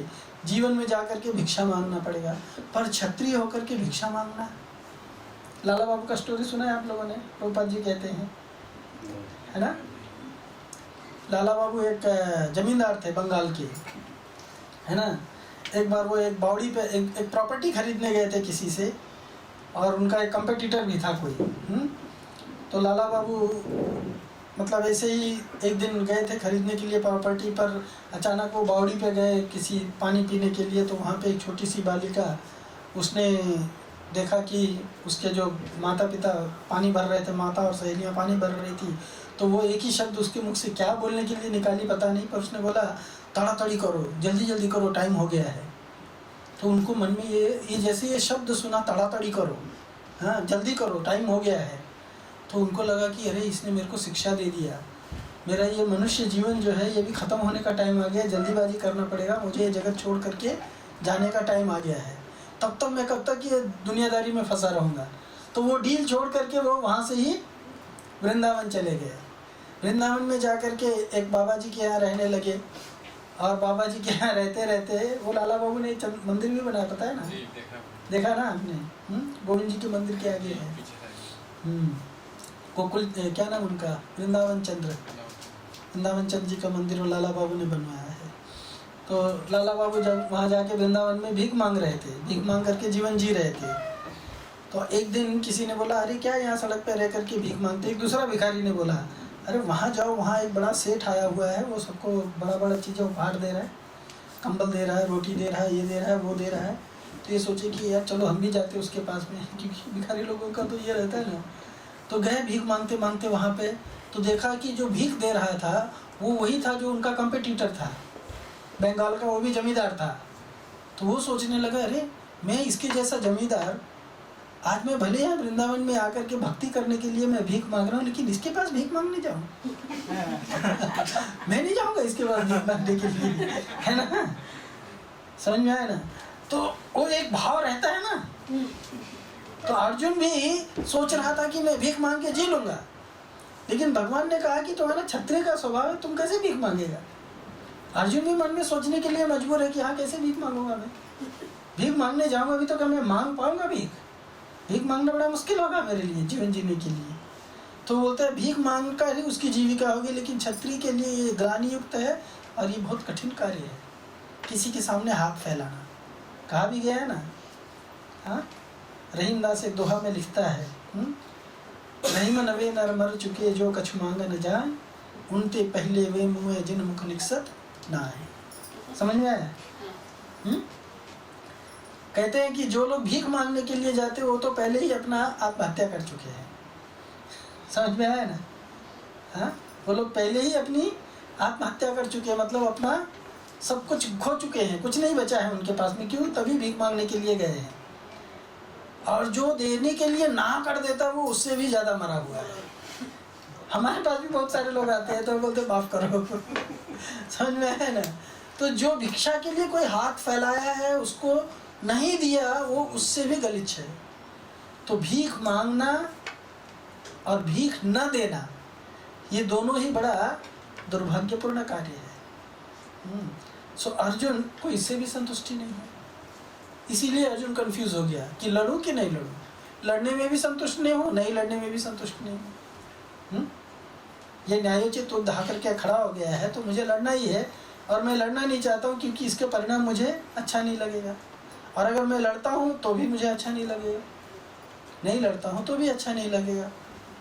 जीवन में जाकर के भिक्षा मांगना पड़ेगा। पर क्षत्रिय होकर के भिक्षा मांगना, लाला बाबू का स्टोरी सुना है आप लोगों ने? प्रभुपाद जी कहते हैं, है ना, लाला बाबू एक जमींदार थे बंगाल के, है ना। एक बार वो एक बावड़ी पे एक प्रॉपर्टी खरीदने गए थे किसी से, और उनका एक कंपटीटर भी था कोई। तो लाला बाबू मतलब ऐसे ही एक दिन गए थे खरीदने के लिए प्रॉपर्टी पर, अचानक वो बावड़ी पे गए किसी पानी पीने के लिए। तो वहाँ पे एक छोटी सी बालिका, उसने देखा कि उसके जो माता पिता पानी भर रहे थे, माता और सहेलियाँ पानी भर रही थी। तो वो एक ही शब्द उसके मुख से क्या बोलने के लिए निकाली पता नहीं, पर उसने बोला तड़ातड़ी करो, जल्दी जल्दी करो, टाइम हो गया है। तो उनको मन में ये जैसे ये शब्द सुना, तड़ातड़ी करो, हाँ जल्दी करो, टाइम हो गया है, तो उनको लगा कि अरे इसने मेरे को शिक्षा दे दिया, मेरा ये मनुष्य जीवन जो है ये भी ख़त्म होने का टाइम आ गया, जल्दीबाजी करना पड़ेगा, मुझे ये जगत छोड़ करके जाने का टाइम आ गया है, तब तक मैं कब तक ये दुनियादारी में फंसा रहूँगा। तो वो डील छोड़ करके वो वहाँ से ही वृंदावन चले गए। वृंदावन में जा कर के एक बाबा जी के यहाँ रहने लगे, और बाबा जी के यहाँ रहते रहते वो लाला बाबू ने मंदिर भी बनाया, पता है ना, देखा ना आपने, गोविंद जी के मंदिर के आगे है, गोकुल क्या नाम उनका, वृंदावन चंद्र जी का मंदिर वो लाला बाबू ने बनवाया है। तो लाला बाबू जब वहाँ जाके वृंदावन में भीख मांग रहे थे, भीख मांग करके जीवन जी रहे थे। तो एक दिन किसी ने बोला अरे क्या यहाँ सड़क पे रह करके भीख मांगते। एक दूसरा भिखारी ने बोला अरे वहाँ जाओ, वहाँ एक बड़ा सेठ आया हुआ है, वो सबको बड़ा बड़ा चीज़ें उपहार दे रहा है, कंबल दे रहा है, रोटी दे रहा है, ये दे रहा है, वो दे रहा है। तो ये सोचे कि यार चलो हम भी जाते उसके पास में, क्योंकि भिखारी लोगों का तो ये रहता है ना। तो गए भीख मांगते मांगते वहाँ पे, तो देखा कि जो भीख दे रहा था वो वही था जो उनका कंपटीटर था, बंगाल का, वो भी जमींदार था। तो वो सोचने लगा अरे मैं इसके जैसा जमींदार, आज मैं भले यहाँ वृंदावन में आकर के भक्ति करने के लिए मैं भीख मांग रहा हूँ, लेकिन इसके पास भीख मांगने जाऊँ मैं नहीं जाऊँगा इसके पास भीख मांगने के लिए, है ना, समझ में आया ना। तो वो एक भाव रहता है ना। तो अर्जुन भी सोच रहा था कि मैं भीख मांग के जी लूँगा, लेकिन भगवान ने कहा कि तुम्हारा क्षत्रिय का स्वभाव है, तुम कैसे भीख मांगेगा। अर्जुन भी मन में सोचने के लिए मजबूर है कि हाँ कैसे भीख मांगूंगा मैं, भीख मांगने जाऊँगा भी तो क्या मैं मांग पाऊँगा भीख मांगना बड़ा मुश्किल होगा मेरे लिए जीवन जीने के लिए। तो बोलते हैं भीख मांग कर ही उसकी जीविका होगी, लेकिन क्षत्रिय के लिए ये ग्लानियुक्त है और ये बहुत कठिन कार्य है, किसी के सामने हाथ फैलाना। कहा भी गया है ना, हाँ, रहीम दास एक दोहा में लिखता है, रहीम नवे नर मर चुके जो कछु मांग न जाए, उनते पहले वे मुँह जिन मुख लिखसत ना है। समझ में आया? कहते हैं कि जो लोग भीख मांगने के लिए जाते वो तो पहले ही अपना आत्महत्या कर चुके हैं। समझ में आया ना? हाँ, वो लोग पहले ही अपनी आत्महत्या कर चुके हैं, मतलब अपना सब कुछ खो चुके हैं, कुछ नहीं बचा है उनके पास में। क्यों? तभी भीख मांगने के लिए गए हैं। और जो देने के लिए ना कर देता वो उससे भी ज़्यादा मरा हुआ है। हमारे पास भी बहुत सारे लोग आते हैं तो बोलते माफ़ करो समझ में आया ना? तो जो भिक्षा के लिए कोई हाथ फैलाया है उसको नहीं दिया, वो उससे भी गलिच्छ है। तो भीख मांगना और भीख न देना, ये दोनों ही बड़ा दुर्भाग्यपूर्ण कार्य है। सो अर्जुन को इससे भी संतुष्टि नहीं है, इसीलिए अर्जुन कंफ्यूज हो गया कि लड़ूं कि नहीं लड़ूं। लड़ने में भी संतुष्ट नहीं हूँ, नहीं लड़ने में भी संतुष्ट नहीं हूँ। ये न्यायोचित उद्धा करके खड़ा हो गया है, तो मुझे लड़ना ही है, और मैं लड़ना नहीं चाहता हूँ क्योंकि इसके परिणाम मुझे अच्छा नहीं लगेगा। और अगर मैं लड़ता हूँ तो भी मुझे अच्छा नहीं लगेगा, नहीं लड़ता हूँ तो भी अच्छा नहीं लगेगा।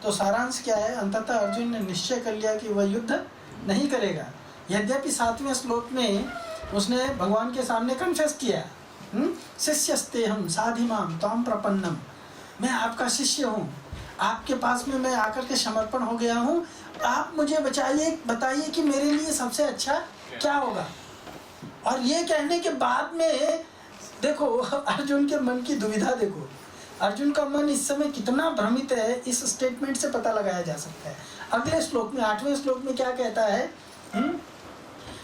तो सारांश क्या है? अंततः अर्जुन ने निश्चय कर लिया कि वह युद्ध नहीं करेगा। यद्यपि 7वें श्लोक में उसने भगवान के सामने कन्फेस किया, शिष्यस्ते हम साधिमाम त्वाम प्रपन्नम, मैं आपका शिष्य हूँ, आपके पास में मैं आकर के समर्पण हो गया हूँ, आप मुझे बताइए कि मेरे लिए सबसे अच्छा क्या होगा। और ये कहने के बाद में देखो अर्जुन के मन की दुविधा देखो, अर्जुन का मन इस समय कितना भ्रमित है, इस स्टेटमेंट से पता लगाया जा सकता है। अगले श्लोक में 8वें श्लोक में क्या कहता है?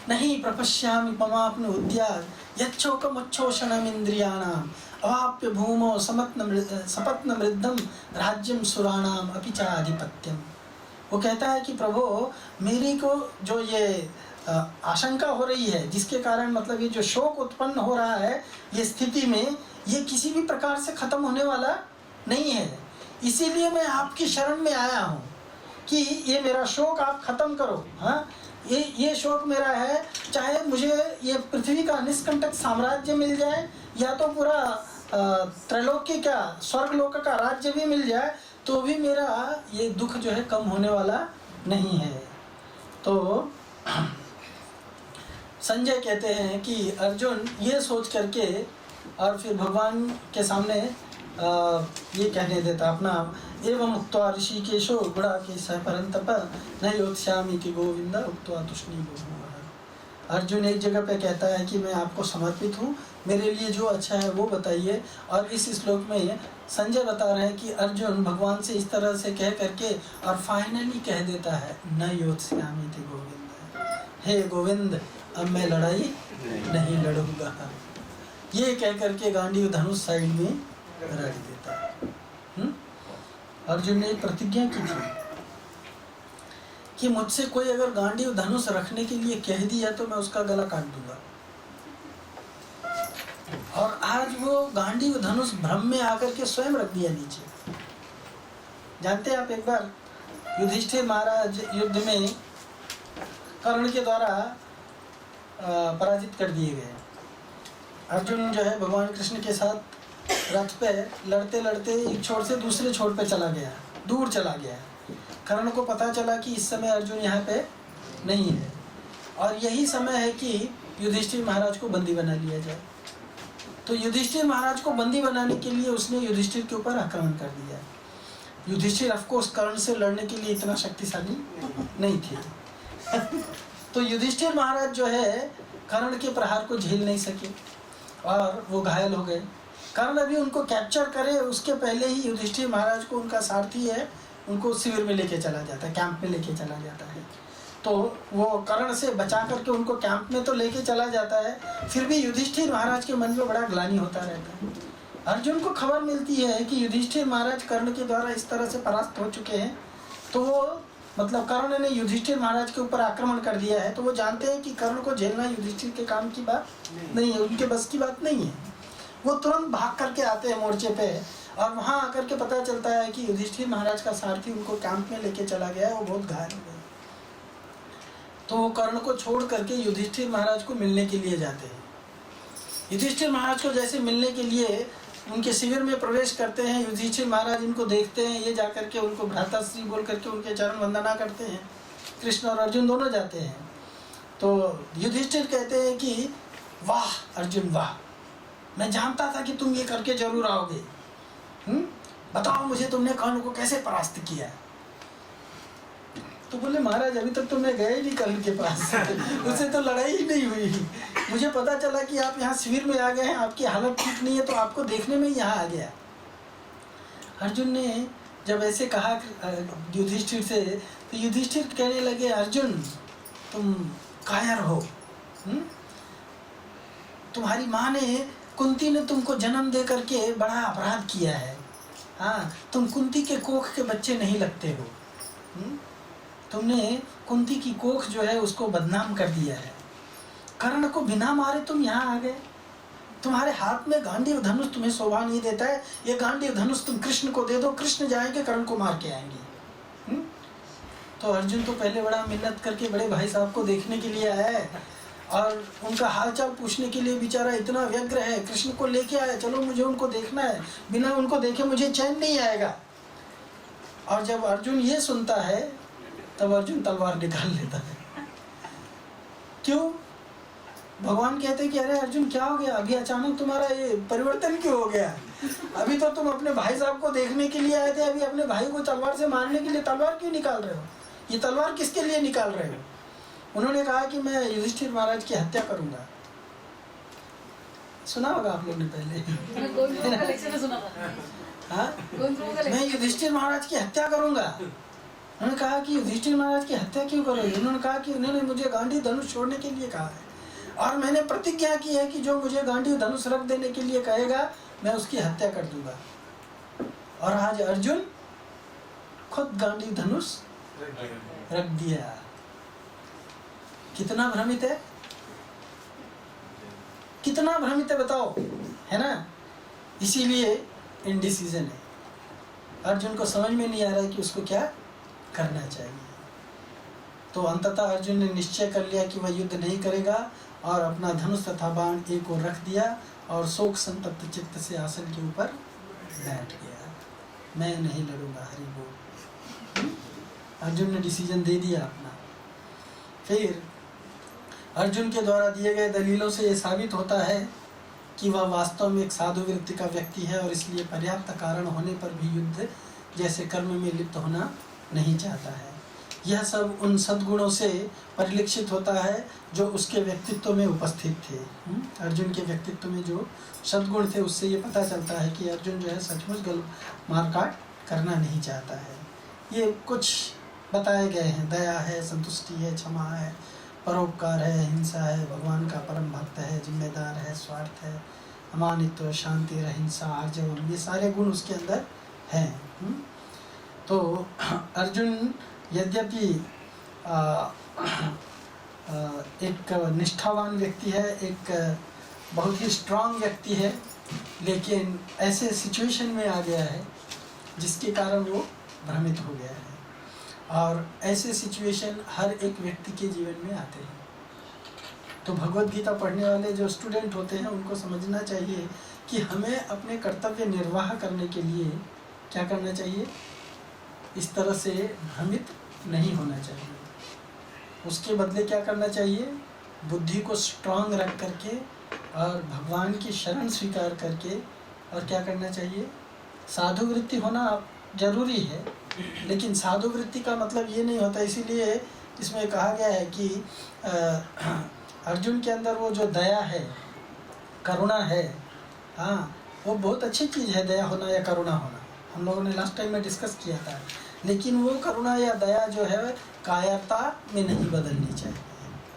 नहीं प्रपश्यामि पमाप्नु उद्यात् यच्छोकमच्छोषणम् इंद्रियाणाम अवाप्य भूमौ सपत्न मृद्धम राज्यम सुराणाम अपि च आधिपत्यम। वो कहता है कि प्रभु मेरी को जो ये आशंका हो रही है, जिसके कारण मतलब ये जो शोक उत्पन्न हो रहा है ये स्थिति में, ये किसी भी प्रकार से खत्म होने वाला नहीं है। इसीलिए मैं आपकी शरण में आया हूँ कि ये मेरा शोक आप खत्म करो। हाँ, ये शौक मेरा है, चाहे मुझे ये पृथ्वी का निष्कंटक साम्राज्य मिल जाए या तो पूरा त्रैलोक्य का स्वर्गलोक का राज्य भी मिल जाए, तो भी मेरा ये दुख जो है कम होने वाला नहीं है। तो संजय कहते हैं कि अर्जुन ये सोच करके और फिर भगवान के सामने ये कहने देता अपना, एवं उक्त्वा ऋषिकेशो गुडाकेशः परन्तप न योत्स्यामि कि गोविंद उक्त्वा तुष्णीभूः। अर्जुन एक जगह पे कहता है कि मैं आपको समर्पित हूँ, मेरे लिए जो अच्छा है वो बताइए। और इस श्लोक में संजय बता रहे हैं कि अर्जुन भगवान से इस तरह से कह करके और फाइनली कह देता है न योत्स्यामि कि गोविंद, हे गोविंद अब मैं लड़ाई नहीं लड़ूंगा। ये कह करके गांडीव धनुष साइड में रख देता है। अर्जुन ने प्रतिज्ञा की थी कि मुझसे कोई अगर गांडीव धनुष रखने के लिए कह दिया तो मैं उसका गला काट दूंगा। और आज वो गांडीव धनुष भ्रम में आकर के स्वयं रख दिया नीचे। जानते हैं आप, एक बार युधिष्ठिर महाराज युद्ध में कर्ण के द्वारा पराजित कर दिए गए। अर्जुन जो है भगवान कृष्ण के साथ रथ पे लड़ते लड़ते एक छोर से दूसरे छोर पे चला गया, दूर चला गया। कर्ण को पता चला कि इस समय अर्जुन यहाँ पे नहीं है और यही समय है कि युधिष्ठिर महाराज को बंदी बना लिया जाए। तो युधिष्ठिर महाराज को बंदी बनाने के लिए उसने युधिष्ठिर के ऊपर आक्रमण कर दिया। युधिष्ठिर ऑफकोर्स कर्ण से लड़ने के लिए इतना शक्तिशाली नहीं थे। तो युधिष्ठिर महाराज जो है कर्ण के प्रहार को झेल नहीं सके और वो घायल हो गए। कर्ण अभी उनको कैप्चर करे उसके पहले ही युधिष्ठिर महाराज को, उनका सारथी है, उनको शिविर में लेके चला जाता है, कैंप में लेके चला जाता है। तो वो कर्ण से बचा करके उनको कैंप में तो लेके चला जाता है, फिर भी युधिष्ठिर महाराज के मन में बड़ा ग्लानि होता रहता है। अर्जुन को खबर मिलती है कि युधिष्ठिर महाराज कर्ण के द्वारा इस तरह से परास्त हो चुके हैं, तो वो मतलब कर्ण ने युधिष्ठिर महाराज के ऊपर आक्रमण कर दिया है। तो वो जानते हैं कि कर्ण को झेलना युधिष्ठिर के काम की बात नहीं है, उनके बस की बात नहीं है। वो तुरंत भाग करके आते हैं मोर्चे पे और वहाँ आकर के पता चलता है कि युधिष्ठिर महाराज का सारथी उनको कैंप में लेके चला गया है, वो बहुत घायल हो गए। तो वो कर्ण को छोड़ करके युधिष्ठिर महाराज को मिलने के लिए जाते हैं। युधिष्ठिर महाराज को जैसे मिलने के लिए उनके शिविर में प्रवेश करते हैं, युधिष्ठिर महाराज इनको देखते हैं, ये जाकर के उनको भ्राताश्री बोल करके उनके चरण वंदना करते हैं। कृष्ण और अर्जुन दोनों जाते हैं। तो युधिष्ठिर कहते हैं कि वाह अर्जुन वाह, मैं जानता था कि तुम ये करके जरूर आओगे। बताओ मुझे तुमने कर्ण को कैसे परास्त किया। तो बोले महाराज अभी तक तो मैं गया ही नहीं कर्ण के पास, उससे तो लड़ाई ही नहीं हुई। मुझे पता चला कि आप यहाँ शिविर में आ गए हैं, आपकी हालत ठीक नहीं है, तो आपको देखने में ही यहाँ आ गया। अर्जुन ने जब ऐसे कहा युधिष्ठिर से, तो युधिष्ठिर कहने लगे अर्जुन तुम कायर हो। तुम्हारी माँ ने, कुंती ने तुमको जन्म दे करके बड़ा अपराध किया है। हाँ, तुम कुंती के कोख के बच्चे नहीं लगते हो। तुमने कुंती की कोख जो है उसको बदनाम कर दिया है। कर्ण को बिना मारे तुम यहाँ आ गए। तुम्हारे हाथ में गांडीव धनुष तुम्हें शोभा नहीं देता है, ये गांडीव धनुष तुम कृष्ण को दे दो, कृष्ण जाएंगे कर्ण को मार के आएंगे। तो अर्जुन तो पहले बड़ा मिन्नत करके बड़े भाई साहब को देखने के लिए आया है और उनका हालचाल पूछने के लिए बेचारा इतना व्यग्र है, कृष्ण को लेके आया, चलो मुझे उनको देखना है, बिना उनको देखे मुझे चैन नहीं आएगा। और जब अर्जुन ये सुनता है तब अर्जुन तलवार निकाल लेता है। क्यों? भगवान कहते हैं कि अरे अर्जुन क्या हो गया, अभी अचानक तुम्हारा ये परिवर्तन क्यों हो गया? अभी तो तुम अपने भाई साहब को देखने के लिए आए थे, अभी अपने भाई को तलवार से मारने के लिए तलवार क्यों निकाल रहे हो? ये तलवार किसके लिए निकाल रहे हो? उन्होंने कहा कि मैं युधिष्ठिर महाराज की हत्या करूंगा। सुना होगा आप लोग ने पहले। हाँ, मैं युधिष्ठिर महाराज की हत्या करूंगा। उन्होंने कहा कि युधिष्ठिर महाराज की हत्या क्यों करोगे? उन्होंने कहा कि उन्होंने मुझे गांडीव धनुष छोड़ने के लिए कहा है और मैंने प्रतिज्ञा की है कि जो मुझे गांडीव धनुष रख देने के लिए कहेगा मैं उसकी हत्या कर दूंगा। और आज अर्जुन खुद गांडीव धनुष रख दिया। कितना भ्रमित है, कितना भ्रमित है बताओ, है ना? इसीलिए इंडिसीजन है। अर्जुन को समझ में नहीं आ रहा है कि उसको क्या करना चाहिए। तो अंततः अर्जुन ने निश्चय कर लिया कि वह युद्ध नहीं करेगा और अपना धनुष तथा बाण एक ओर रख दिया और शोक संतप्त चित्त से आसन के ऊपर बैठ गया। मैं नहीं लड़ूंगा, हरि बोल। अर्जुन ने डिसीजन दे दिया अपना। फिर अर्जुन के द्वारा दिए गए दलीलों से ये साबित होता है कि वह वास्तव में एक साधु वृत्ति का व्यक्ति है और इसलिए पर्याप्त कारण होने पर भी युद्ध जैसे कर्म में लिप्त होना नहीं चाहता है। यह सब उन सद्गुणों से परिलक्षित होता है जो उसके व्यक्तित्व में उपस्थित थे। अर्जुन के व्यक्तित्व में जो सद्गुण थे उससे ये पता चलता है कि अर्जुन जो है सचमुच गलत मारकाट करना नहीं चाहता है। ये कुछ बताए गए हैं, दया है, संतुष्टि है, क्षमा है, परोपकार है, हिंसा है, भगवान का परम भक्त है, जिम्मेदार है, स्वार्थ है, अमानित्व, शांति, अहिंसा, आर्जवम, ये सारे गुण उसके अंदर हैं। तो अर्जुन यद्यपि एक निष्ठावान व्यक्ति है, एक बहुत ही स्ट्रांग व्यक्ति है, लेकिन ऐसे सिचुएशन में आ गया है जिसके कारण वो भ्रमित हो गया है। और ऐसे सिचुएशन हर एक व्यक्ति के जीवन में आते हैं। तो भगवत गीता पढ़ने वाले जो स्टूडेंट होते हैं उनको समझना चाहिए कि हमें अपने कर्तव्य निर्वाह करने के लिए क्या करना चाहिए, इस तरह से भ्रमित नहीं होना चाहिए। उसके बदले क्या करना चाहिए, बुद्धि को स्ट्रांग रख करके और भगवान की शरण स्वीकार करके, और क्या करना चाहिए, साधु वृत्ति होना जरूरी है, लेकिन साधु वृत्ति का मतलब ये नहीं होता। इसीलिए इसमें कहा गया है कि अर्जुन के अंदर वो जो दया है, करुणा है, हाँ, वो बहुत अच्छी चीज़ है, दया होना या करुणा होना। हम लोगों ने लास्ट टाइम में डिस्कस किया था। लेकिन वो करुणा या दया जो है कायरता में नहीं बदलनी चाहिए।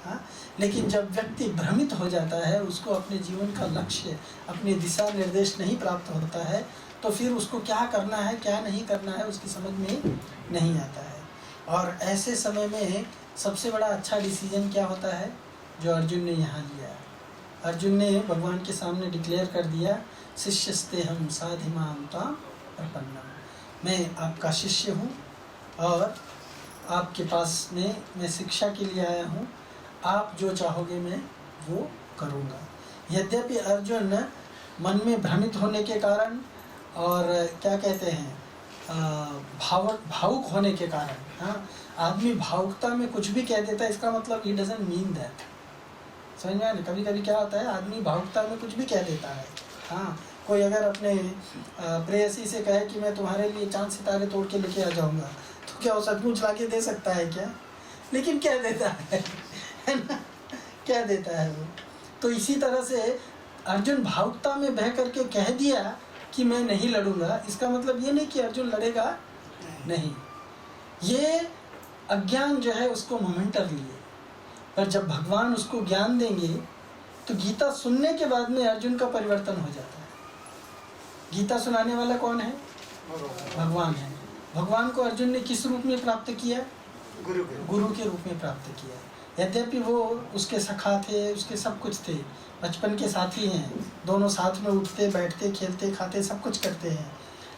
हाँ, लेकिन जब व्यक्ति भ्रमित हो जाता है, उसको अपने जीवन का लक्ष्य, अपने दिशा निर्देश नहीं प्राप्त होता है, तो फिर उसको क्या करना है क्या नहीं करना है उसकी समझ में नहीं आता है। और ऐसे समय में सबसे बड़ा अच्छा डिसीजन क्या होता है जो अर्जुन ने यहाँ लिया। अर्जुन ने भगवान के सामने डिक्लेयर कर दिया, शिष्यस्ते हम साधिमाम ताम प्रपन्नम, मैं आपका शिष्य हूँ और आपके पास में मैं शिक्षा के लिए आया हूँ, आप जो चाहोगे मैं वो करूँगा। यद्यपि अर्जुन मन में भ्रमित होने के कारण और क्या कहते हैं भावुक होने के कारण, हाँ, आदमी भावुकता में कुछ भी कह देता है, इसका मतलब ही डजंट मीन दैट। समझ में आया? कभी कभी क्या होता है, आदमी भावुकता में कुछ भी कह देता है। हाँ, कोई अगर अपने प्रेयसी से कहे कि मैं तुम्हारे लिए चांद सितारे तोड़ के लेके आ जाऊँगा, तो क्या वो सचमुच ला के दे सकता है क्या? लेकिन क्या देता है ना, क्या देता है वो। तो इसी तरह से अर्जुन भावुकता में बह करके कह दिया कि मैं नहीं लड़ूंगा, इसका मतलब ये नहीं कि अर्जुन लड़ेगा नहीं। ये अज्ञान जो है उसको मोमेंटरी है, पर जब भगवान उसको ज्ञान देंगे तो गीता सुनने के बाद में अर्जुन का परिवर्तन हो जाता है। गीता सुनाने वाला कौन है? भगवान है। भगवान को अर्जुन ने किस रूप में प्राप्त किया? गुरु के रूप में प्राप्त किया। यद्यपि वो उसके सखा थे, उसके सब कुछ थे, बचपन के साथी हैं, दोनों साथ में उठते बैठते खेलते खाते सब कुछ करते हैं,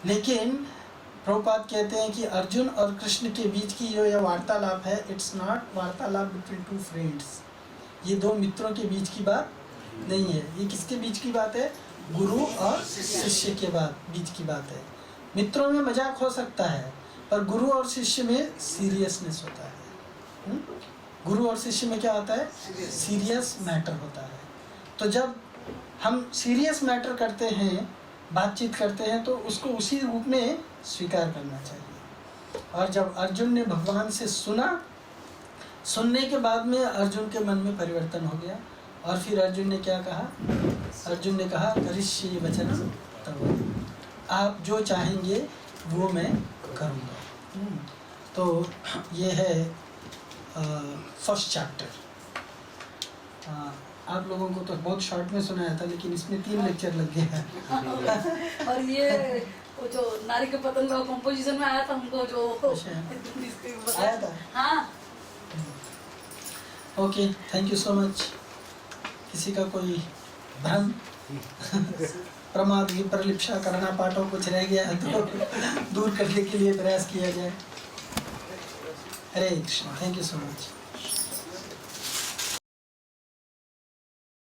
लेकिन प्रभुपाद कहते हैं कि अर्जुन और कृष्ण के बीच की जो यह वार्तालाप है, इट्स नॉट वार्तालाप बिटवीन टू फ्रेंड्स। ये दो मित्रों के बीच की बात नहीं है, ये किसके बीच की बात है? गुरु और शिष्य के बीच की बात है। मित्रों में मजाक हो सकता है, पर गुरु और शिष्य में सीरियसनेस होता है। गुरु और शिष्य में क्या होता है? सीरियस मैटर होता है। तो जब हम सीरियस मैटर करते हैं, बातचीत करते हैं, तो उसको उसी रूप में स्वीकार करना चाहिए। और जब अर्जुन ने भगवान से सुना, सुनने के बाद में अर्जुन के मन में परिवर्तन हो गया, और फिर अर्जुन ने क्या कहा? अर्जुन ने कहा, करिष्ये वचनम तव, आप जो चाहेंगे वो मैं करूँगा। तो ये है फर्स्ट चैप्टर। आप लोगों को तो बहुत शॉर्ट में सुनाया था, लेकिन इसमें 3 लेक्चर लग गए हैं। और ये वो जो नारी के पतन का कंपोजिशन में आया था, हमको जो आया था। हाँ, okay, thank you so much. किसी का कोई भ्रम, प्रमाद, विप्रलिप्सा, करना पाठों कुछ रह गया है तो दूर करने के लिए प्रयास किया जाए। हरे Krishna, thank you so much.